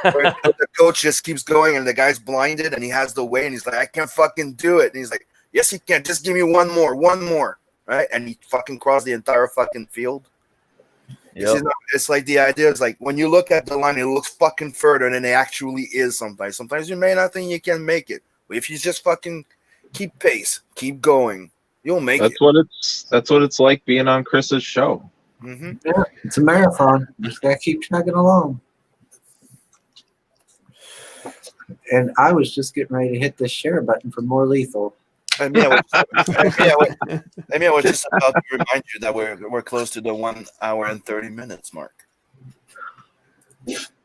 Where the coach just keeps going and the guy's blinded and he has the way and he's like, I can't fucking do it. And he's like, yes, you can. Just give me one more. Right? And he fucking crossed the entire fucking field. Yep. It's like the idea is like when you look at the line, it looks fucking further than it actually is sometimes. Sometimes you may not think you can make it. But if you just fucking keep pace, keep going, you'll make it. That's what it's like being on Chris's show. Mm-hmm. Yeah, it's a marathon. You just gotta keep chugging along. And I was just getting ready to hit this share button for more lethal. I mean, I was just about to remind you that we're close to the 1 hour and 30 minutes mark.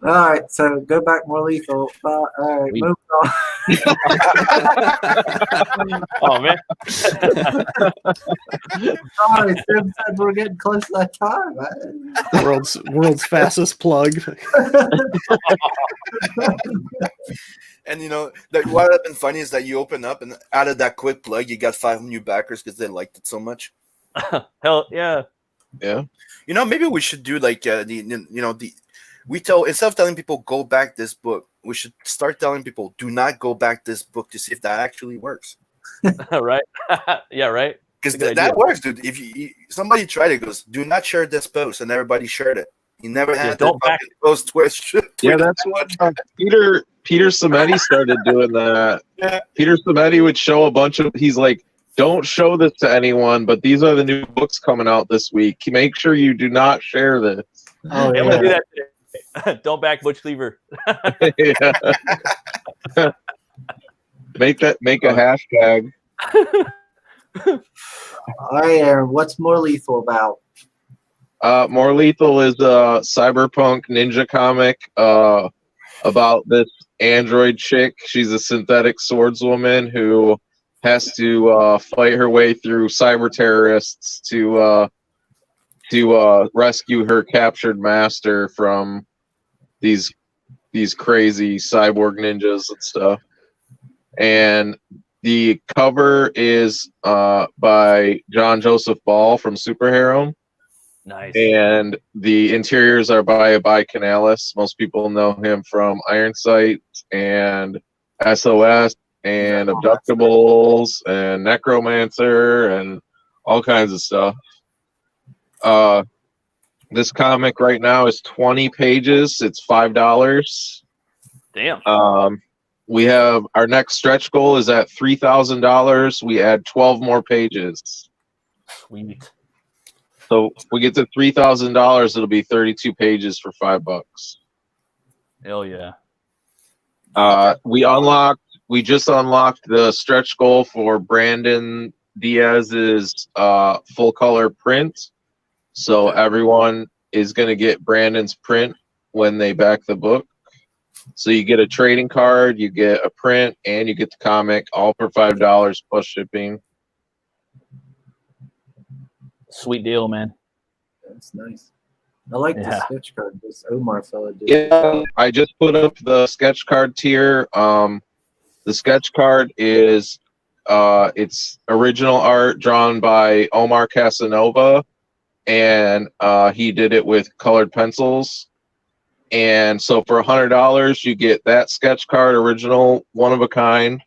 All right, so go back more lethal. All right, move on. Oh man. Sorry, Sim said we're getting close to that time. World's fastest plug. And what has been funny is that you open up and out of that quick plug, you got 5 new backers because they liked it so much. Hell yeah. Yeah. Maybe we should do like instead of telling people go back this book, we should start telling people do not go back this book to see if that actually works. Right? Yeah, right. Because that works, dude. If somebody tried it, goes, do not share this post, and everybody shared it. You never had that post twist. Yeah, that's what Peter Samedi started doing that. Yeah. Peter Samedi would show a bunch of. He's like, don't show this to anyone, but these are the new books coming out this week. Make sure you do not share this. Oh, I'm gonna do that today. Don't back Butch Cleaver. Make a hashtag. All right, Aaron, what's more lethal about? More Lethal is a cyberpunk ninja comic about this android chick. She's a synthetic swordswoman who has to fight her way through cyber terrorists to rescue her captured master from these crazy cyborg ninjas and stuff. and the cover is by John Joseph Ball from Superhero. Nice. And the interiors are by Canalis. Most people know him from Iron Sight and SOS and Abductables and Necromancer and all kinds of stuff. This comic right now is 20 pages. It's $5. Damn. We have our next stretch goal is at $3,000. We add 12 more pages. Sweet. So if we get to $3,000, it'll be 32 pages for $5. Hell yeah. We just unlocked the stretch goal for Brandon Diaz's full color print. So everyone is going to get Brandon's print when they back the book. So you get a trading card, you get a print, and you get the comic, all for $5 plus shipping. Sweet deal, man. That's nice. I like the Yeah. sketch card this Omar fella did. Yeah, I just put up the sketch card tier. The sketch card is it's original art drawn by Omar Casanova, and he did it with colored pencils. And so for $100, you get that sketch card, original, one of a kind,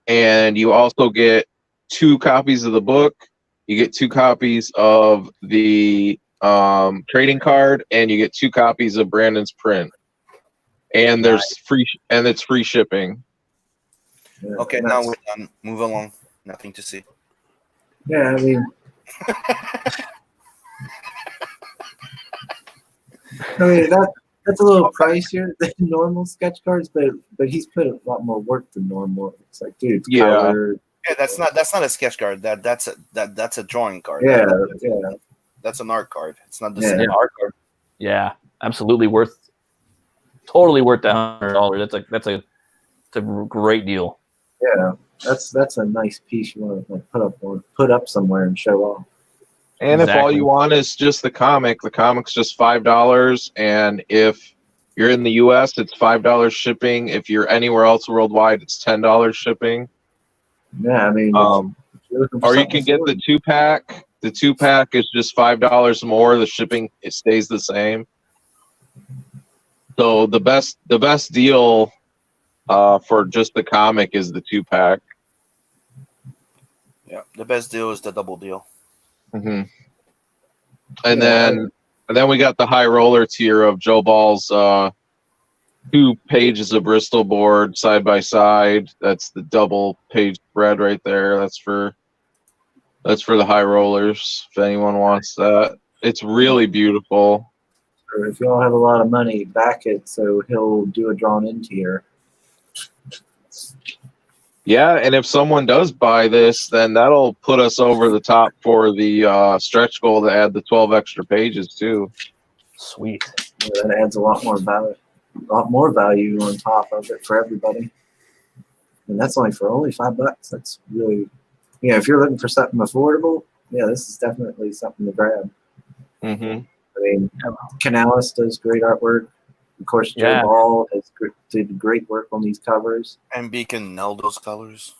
and you also get 2 copies of the book. You get 2 copies of the trading card, and you get 2 copies of Brandon's print. And there's it's free shipping. Yeah, Okay, and now that's- we're done. Move along. Nothing to see. Yeah, I mean, that's a little pricier than normal sketch cards, but he's put a lot more work than normal. It's like, dude, it's Yeah. colored. Yeah, that's not a sketch card. That's a drawing card. Yeah, That- yeah. That's an art card. It's not the Yeah. same. Yeah, art card. Yeah, absolutely totally worth the $100. That's a great deal. Yeah, that's a nice piece you want to like, put up somewhere and show off. And if all Exactly. you want is just the comic's just $5. And if you're in the US, it's $5 shipping. If you're anywhere else worldwide, it's $10 shipping. Yeah, I mean, if you're looking for Or you something can get the affordable. 2-pack. The 2-pack is just $5 more. The shipping, it stays the same. So the best deal for just the comic is the 2-pack. Yeah, the best deal is the double deal. Mm-hmm. And then we got the high roller tier of Joe Ball's 2 pages of Bristol board side by side. That's the double page spread right there. That's for the high rollers. If anyone wants that, it's really beautiful. Or if y'all have a lot of money, back it so he'll do a drawn in tier. Yeah, and if someone does buy this, then that'll put us over the top for the stretch goal to add the 12 extra pages too. Sweet. Yeah, that adds a lot more value on top of it for everybody. And that's only $5. That's really, if you're looking for something affordable, yeah, this is definitely something to grab. Mm-hmm. I mean, Canalis does great artwork. Of course, Joe Yeah. Ball did great work on these covers. And Beacon nailed those colors.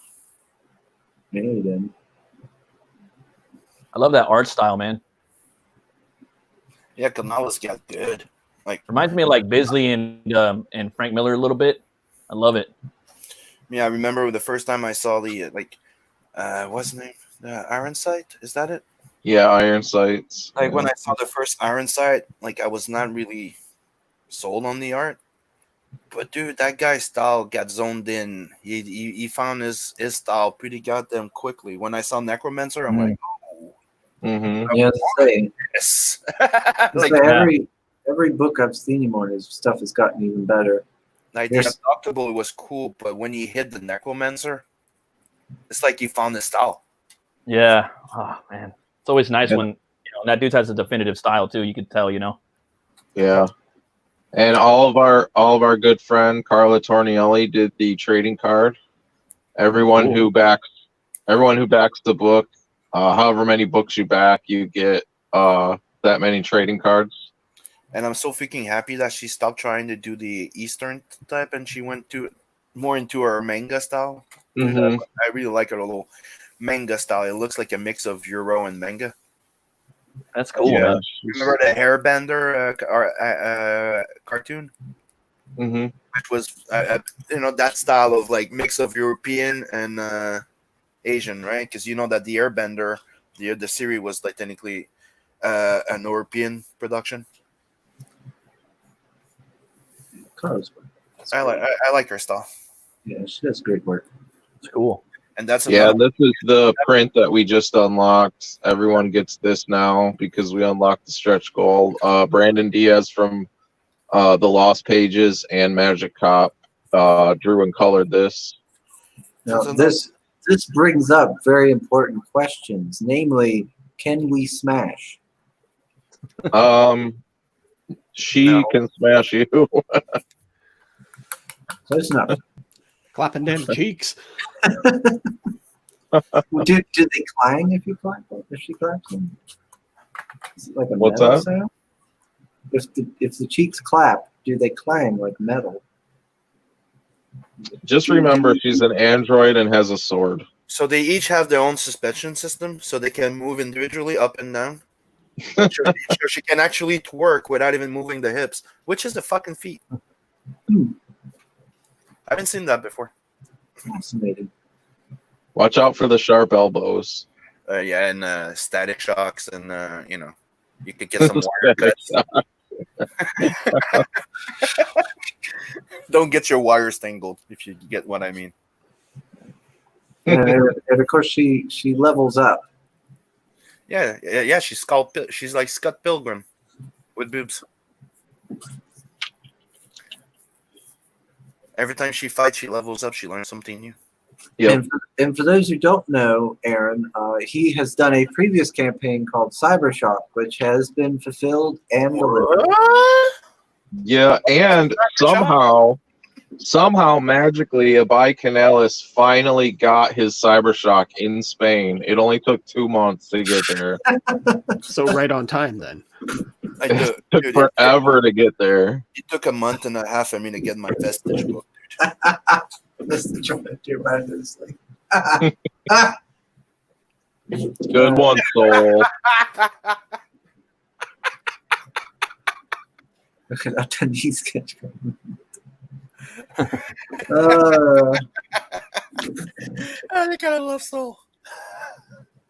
Yeah, he did. I love that art style, man. Yeah, Canales got good. Like, Reminds me of like Bisley and Frank Miller a little bit. I love it. yeah, I remember the first time I saw the what's the name? Iron Sight? Is that it? Yeah, Iron Sights. Like when I saw the first Iron Sight, like I was not really sold on the art. But dude, that guy's style got zoned in. He found his style pretty goddamn quickly. When I saw Necromancer, I'm like, oh, Mm-hmm. Yeah, say, yes. like, every book I've seen him on, his stuff has gotten even better. Like the Abductable was cool, but when he hit the Necromancer, it's like he found his style. Yeah. Oh man, it's always nice when that dude has a definitive style too. You could tell, Yeah. And all of our good friend Carla Tornielli did the trading card. Everyone who backs the book, however many books you back, you get that many trading cards. And I'm so freaking happy that she stopped trying to do the Eastern type and she went to more into our manga style. Mhm. I really like it a little manga style. It looks like a mix of Euro and manga. That's cool, Yeah. man. Remember the Hairbender cartoon, Mhm. which was that style of like mix of European and Asian, right? Because you know that the Airbender, the series was like technically an European production. Carlos. I like her style, Yeah, she does great work. It's cool. and that's Yeah, another. this is the print that we just unlocked. Everyone gets this now because we unlocked the stretch goal. Brandon Diaz from the Lost Pages and Magic Cop drew and colored this. Now, That's this brings up very important questions, namely, can we smash? She No. can smash you. Close enough. Clapping them cheeks. Do they clang if you clap them? If she claps them? Is it like a What's metal that? sound? If the cheeks clap, do they clang like metal? Just remember, she's an android and has a sword. So they each have their own suspension system, so they can move individually up and down. So she can actually twerk without even moving the hips, which is the fucking feat. Hmm. I haven't seen that before. Fascinating. Watch out for the sharp elbows. Yeah, and static shocks, and you could get some wire cuts. Don't get your wires tangled, if you get what I mean. And of course, she levels up. Yeah. She's like Scott Pilgrim with boobs. Every time she fights, she levels up. She learns something new. Yep. And for those who don't know, Aaron, he has done a previous campaign called Cybershock, which has been fulfilled and delivered. Yeah, and somehow magically, Abai Canales finally got his Cybershock in Spain. It only took 2 months to get there. So right on time then. It took forever to get there. It took a month and a half for me to get my vestige book. That's the joke to your mind is like, Good one, Soul. Okay, I've done these sketch. I kind of love Soul.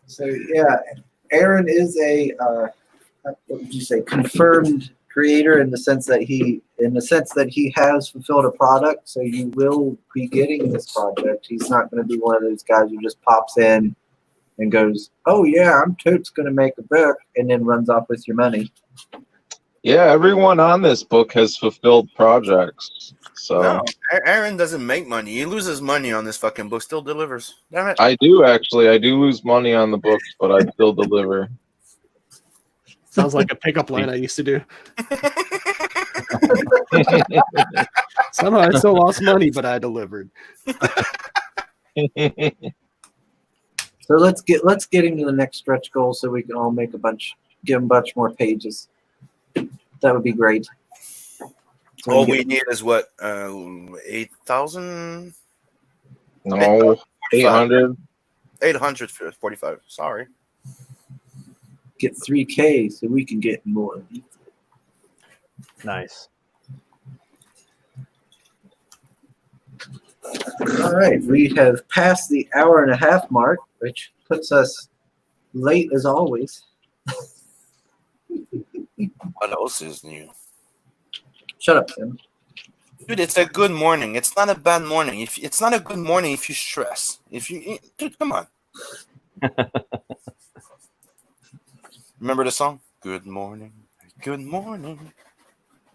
So yeah, Aaron is a what would you say, confirmed creator in the sense that he has fulfilled a product. So you will be getting this project. He's not going to be one of those guys who just pops in and goes, "Oh yeah, I'm totes going to make a book," and then runs off with your money. Yeah, everyone on this book has fulfilled projects. So No, Aaron doesn't make money. He loses money on this fucking book. Still delivers. Damn it. I do actually. I do lose money on the books, but I still deliver. Sounds like a pickup line I used to do. Somehow I still lost money, but I delivered. So let's get into the next stretch goal so we can all make give a bunch more pages. That would be great. So All we need is what 8,000. No, 800. 845. Sorry. get 3K so we can get more. Nice. All right, we have passed the hour and a half mark, which puts us late as always. What else is new? Shut up, Tim. Dude, it's a good morning. It's not a bad morning. It's not a good morning if you stress. Dude, come on. Remember the song? Good morning. Good morning.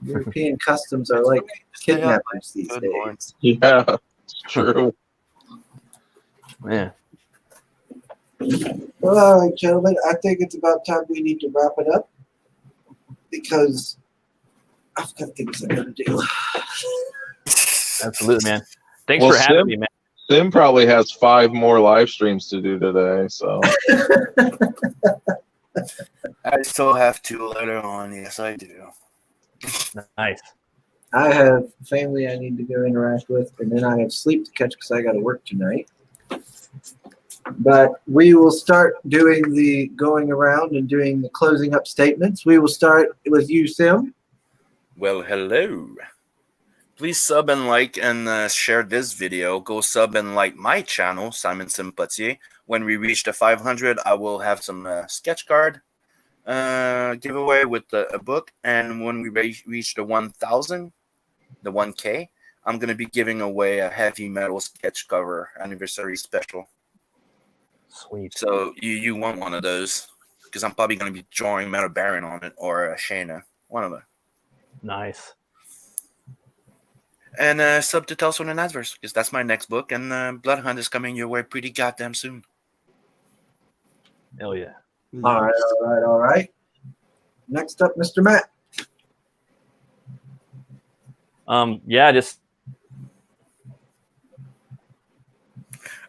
European customs are like kidnappers these Good days. morning. Yeah, it's true. Yeah. Well, all right, gentlemen, I think it's about time we need to wrap it up because I've got things I gotta do. Absolutely, man. Thanks Well, for having Sim- me, man. Sim probably has 5 more live streams to do today, so I still have 2 later on. Yes, I do. Nice. I have family I need to go interact with, and then I have sleep to catch because I got to work tonight. But we will start doing the going around and doing the closing up statements. We will start with you, Sim. Well, hello. Please sub and like and share this video. Go sub and like my channel, Simon Sympathier. When we reach the 500, I will have some sketch card giveaway with a book. And when we reach the 1,000, the 1K, I'm going to be giving away a heavy metal sketch cover anniversary special. Sweet. So you want one of those because I'm probably going to be drawing Metal Baron on it or Shayna, one of them. Nice. And sub to Tales from the Adverse because that's my next book, and Blood Hunt is coming your way pretty goddamn soon. Hell yeah. All right. Next up, Mr. Matt. Yeah, just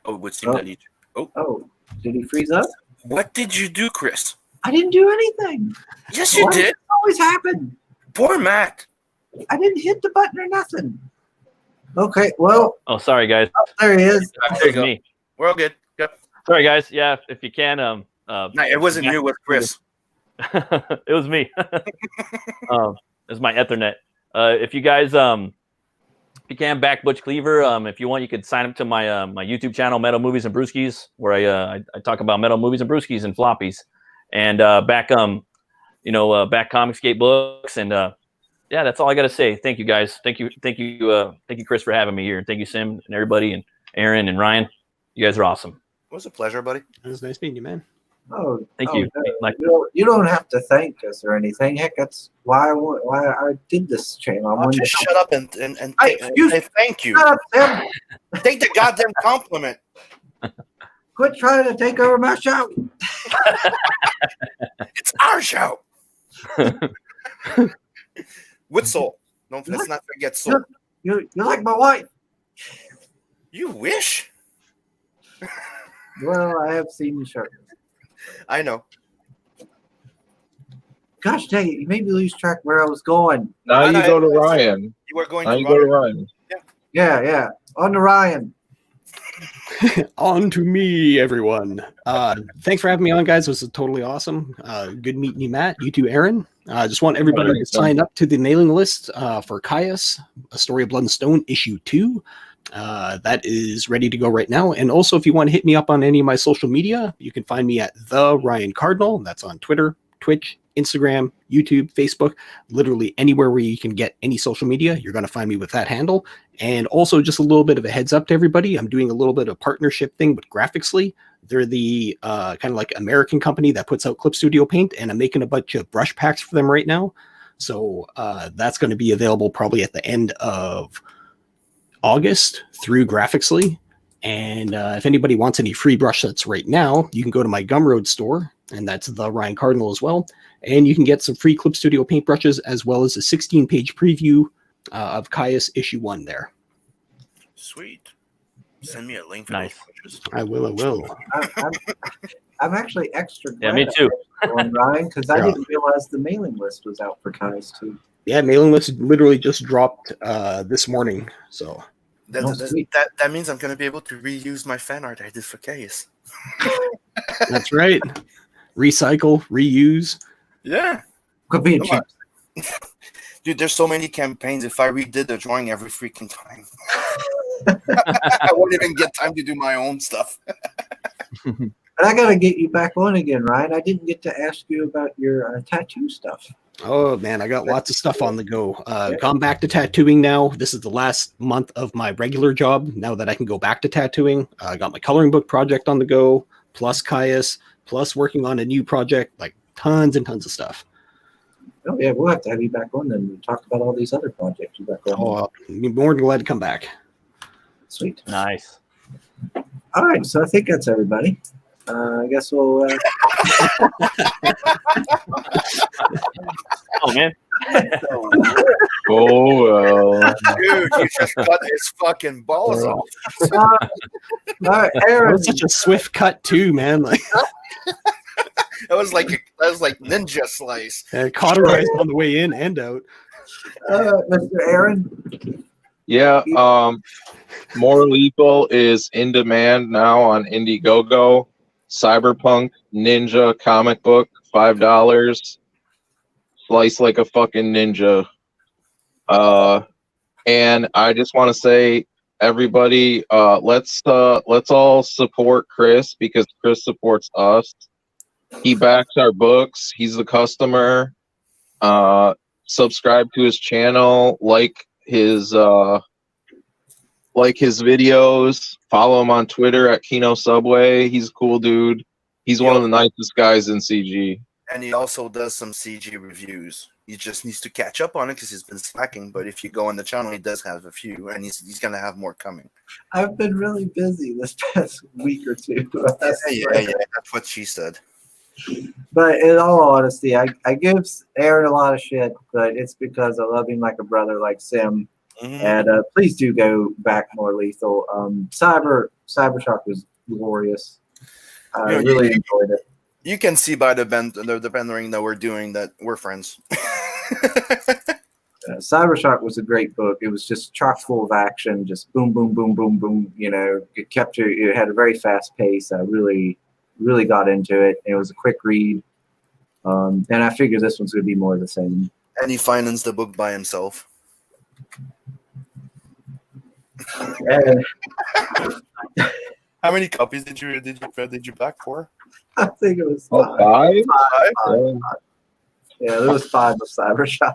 Would seem that need. Oh, did he freeze up? What did you do, Chris? I didn't do anything. Yes, you Why does did. it always happen? Poor Matt. I didn't hit the button or nothing. Okay, well, sorry guys. there he is. There you There's go. me. We're all good. Yep. Sorry guys. Yeah, if you can No, it wasn't you. It was Chris. it was me. It was my Ethernet. If you guys if you can back Butch Cleaver, if you want, you could sign up to my my YouTube channel, Metal Movies and Brewskis, where I talk about metal movies and brewskis and floppies, and back back Comicsgate books, and yeah, that's all I got to say. Thank you guys. Thank you, Chris, for having me here. Thank you, Sim, and everybody, and Aaron and Ryan. You guys are awesome. It was a pleasure, buddy. It was nice meeting you, man. Thank you. No. Like, You don't have to thank us or anything. Heck, that's why I did this channel. I'll just shut up and Hey, say thank you. Shut up, Sam. Take the goddamn compliment. Quit trying to take over my show. It's our show. With soul. Let's not forget soul. You're like my wife. You wish. Well, I have seen you shirtless. I know. Gosh dang it, you made me lose track where I was going. Now you go to Ryan. You were going Now to you go to Ryan. Yeah. On to Ryan. On to me, everyone. Thanks for having me on, guys. This was totally awesome. Good meeting you, Matt. You too, Aaron. I just want everybody to sign up to the mailing list for Caius, A Story of Blood and Stone, issue 2. That is ready to go right now. And also, if you want to hit me up on any of my social media, you can find me at The Ryan Cardinal. That's on Twitter, Twitch, Instagram, YouTube, Facebook, literally anywhere where you can get any social media, you're going to find me with that handle. And also, just a little bit of a heads up to everybody, I'm doing a little bit of partnership thing with Graphicsly. They're the kind of like American company that puts out Clip Studio Paint, and I'm making a bunch of brush packs for them right now. So that's going to be available probably at the end of August through Graphicsly. And if anybody wants any free brush sets right now, you can go to my Gumroad store, and that's The Ryan Cardinal as well. And you can get some free Clip Studio paint brushes as well as a 16-page preview of Caius issue 1 there. Sweet. Send me a link for Nice. those pictures. I will. I'm actually extra glad Yeah, me too. on Ryan because I Yeah. didn't realize the mailing list was out for Caius too. Yeah, mailing list literally just dropped this morning. So That means I'm going to be able to reuse my fan art I did for Case. that's right. Recycle, reuse. Yeah. Could be a Come cheap. on. Dude, there's so many campaigns. If I redid the drawing every freaking time, I wouldn't even get time to do my own stuff. But I gotta get you back on again, Ryan. I didn't get to ask you about your tattoo stuff. Oh man, I got lots of stuff on the go. Gone back to tattooing now. This is the last month of my regular job. Now that I can go back to tattooing, I got my coloring book project on the go, plus Caius, plus working on a new project, like tons and tons of stuff. Oh yeah, we'll have to have you back on then and talk about all these other projects you got going on. Oh, I'll be more than glad to come back. Sweet. Nice. All right, so I think that's everybody. I guess we'll. Oh man. Oh well. Dude, you just cut his fucking balls off. all right, That Aaron. was such a swift cut too, man. Like That was like ninja slice. cauterized on the way in and out. Mr. Aaron. Yeah, More Lethal is in demand now on Indiegogo. Cyberpunk Ninja comic book, $5. Slice like a fucking ninja. And I just want to say, everybody, let's all support Chris because Chris supports us. He backs our books. He's the customer. Subscribe to his channel, like his videos, follow him on Twitter at Kino Subway. He's a cool dude. He's one of the nicest guys in CG. And he also does some CG reviews. He just needs to catch up on it because he's been slacking. But if you go on the channel, he does have a few, and he's gonna have more coming. I've been really busy this past week or two. Yeah. That's what she said. But in all honesty, I give Aaron a lot of shit, but it's because I love him like a brother, like Sim. Mm-hmm. And please do go back More Lethal. Cybershock was glorious. I really enjoyed it. You can see by the rendering that we're doing that we're friends. Cybershock was a great book. It was just chock full of action, just boom, boom, boom, boom, boom. You know, it kept you. It had a very fast pace. I really got into it. It was a quick read, and I figure this one's going to be more of the same. And he financed the book by himself. How many copies did you back for? I think it was five. Yeah, there was 5 of Cybershock.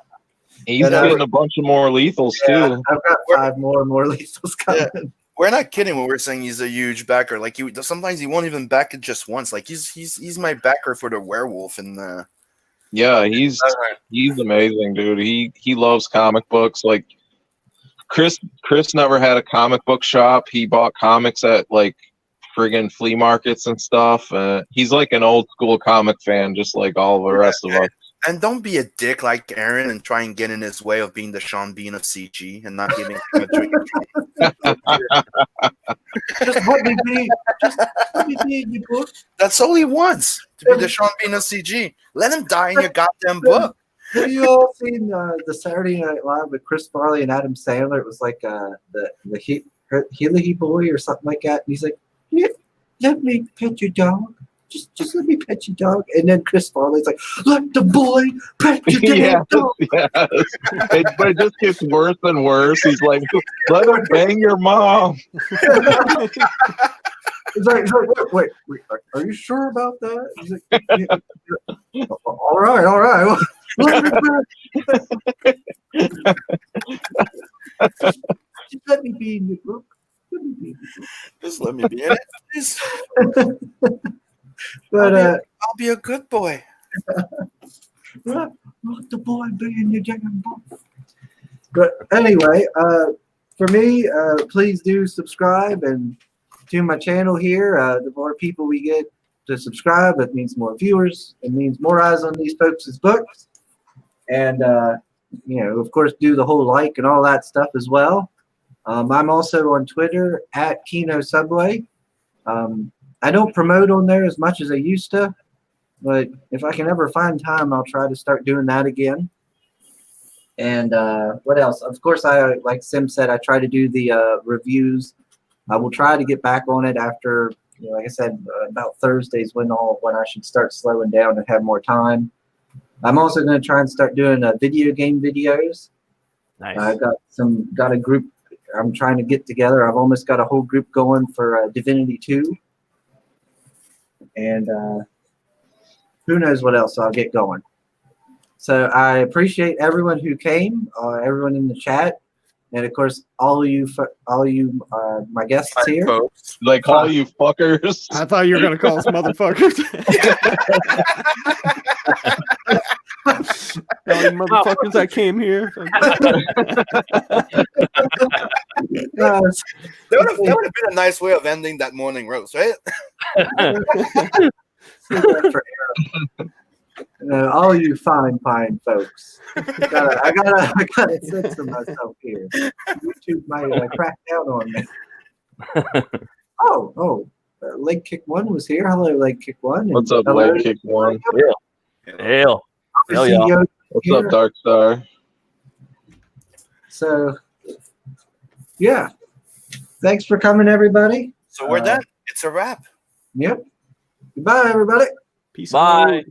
He's getting a bunch of More Lethals too. I've got 5 more Lethals coming. Yeah. We're not kidding when we're saying he's a huge backer. Like sometimes he won't even back it just once. Like he's my backer for the werewolf and. Yeah, he's amazing, dude. He loves comic books. Like Chris never had a comic book shop. He bought comics at like friggin' flea markets and stuff. He's like an old school comic fan, just like all the rest of us. And don't be a dick like Aaron and try and get in his way of being the Sean Bean of CG and not giving him a drink. Just let me be in your book. That's all he wants, to be the Sean Bean of CG. Let him die in your goddamn book. Have you all seen the Saturday Night Live with Chris Farley and Adam Sandler? It was like the Healy boy or something like that. And he's like, let me pet your dog. Just let me pet your dog. And then Chris Farley's like, let the boy pet your damn dog. Yes. But it just gets worse and worse. He's like, let him bang your mom. It's like wait, are you sure about that? He's like, yeah. All right. Just let me be in your book. Just let me be in it, please. But I'll be a good boy. Let the boy be in your damn book. But anyway, for me, please do subscribe and to my channel here. The more people we get to subscribe, it means more viewers. It means more eyes on these folks' books. And, of course, do the whole like and all that stuff as well. I'm also on Twitter at Kino Subway. I don't promote on there as much as I used to, but if I can ever find time, I'll try to start doing that again. And what else? Of course, like Sim said, I try to do the reviews. I will try to get back on it after, like I said, about Thursdays when I should start slowing down and have more time. I'm also going to try and start doing video game videos. Nice. I got a group I'm trying to get together. I've almost got a whole group going for Divinity 2. And who knows what else I'll get going. So I appreciate everyone who came, everyone in the chat, and of course all you my guests here. Folks. Like all you fuckers. I thought you were gonna call us motherfuckers. All you motherfuckers that came here. That would have been a nice way of ending that morning roast, right? All you fine folks. I gotta censor myself here. YouTube might crack down on me. Leg Kick 1 was here. Hello, Leg Kick 1. What's up, hello, Leg Kick 1? Hell yeah. What's up, Dark Star? So, yeah. Thanks for coming, everybody. So we're done. It's a wrap. Yep. Goodbye, everybody. Peace out. Bye.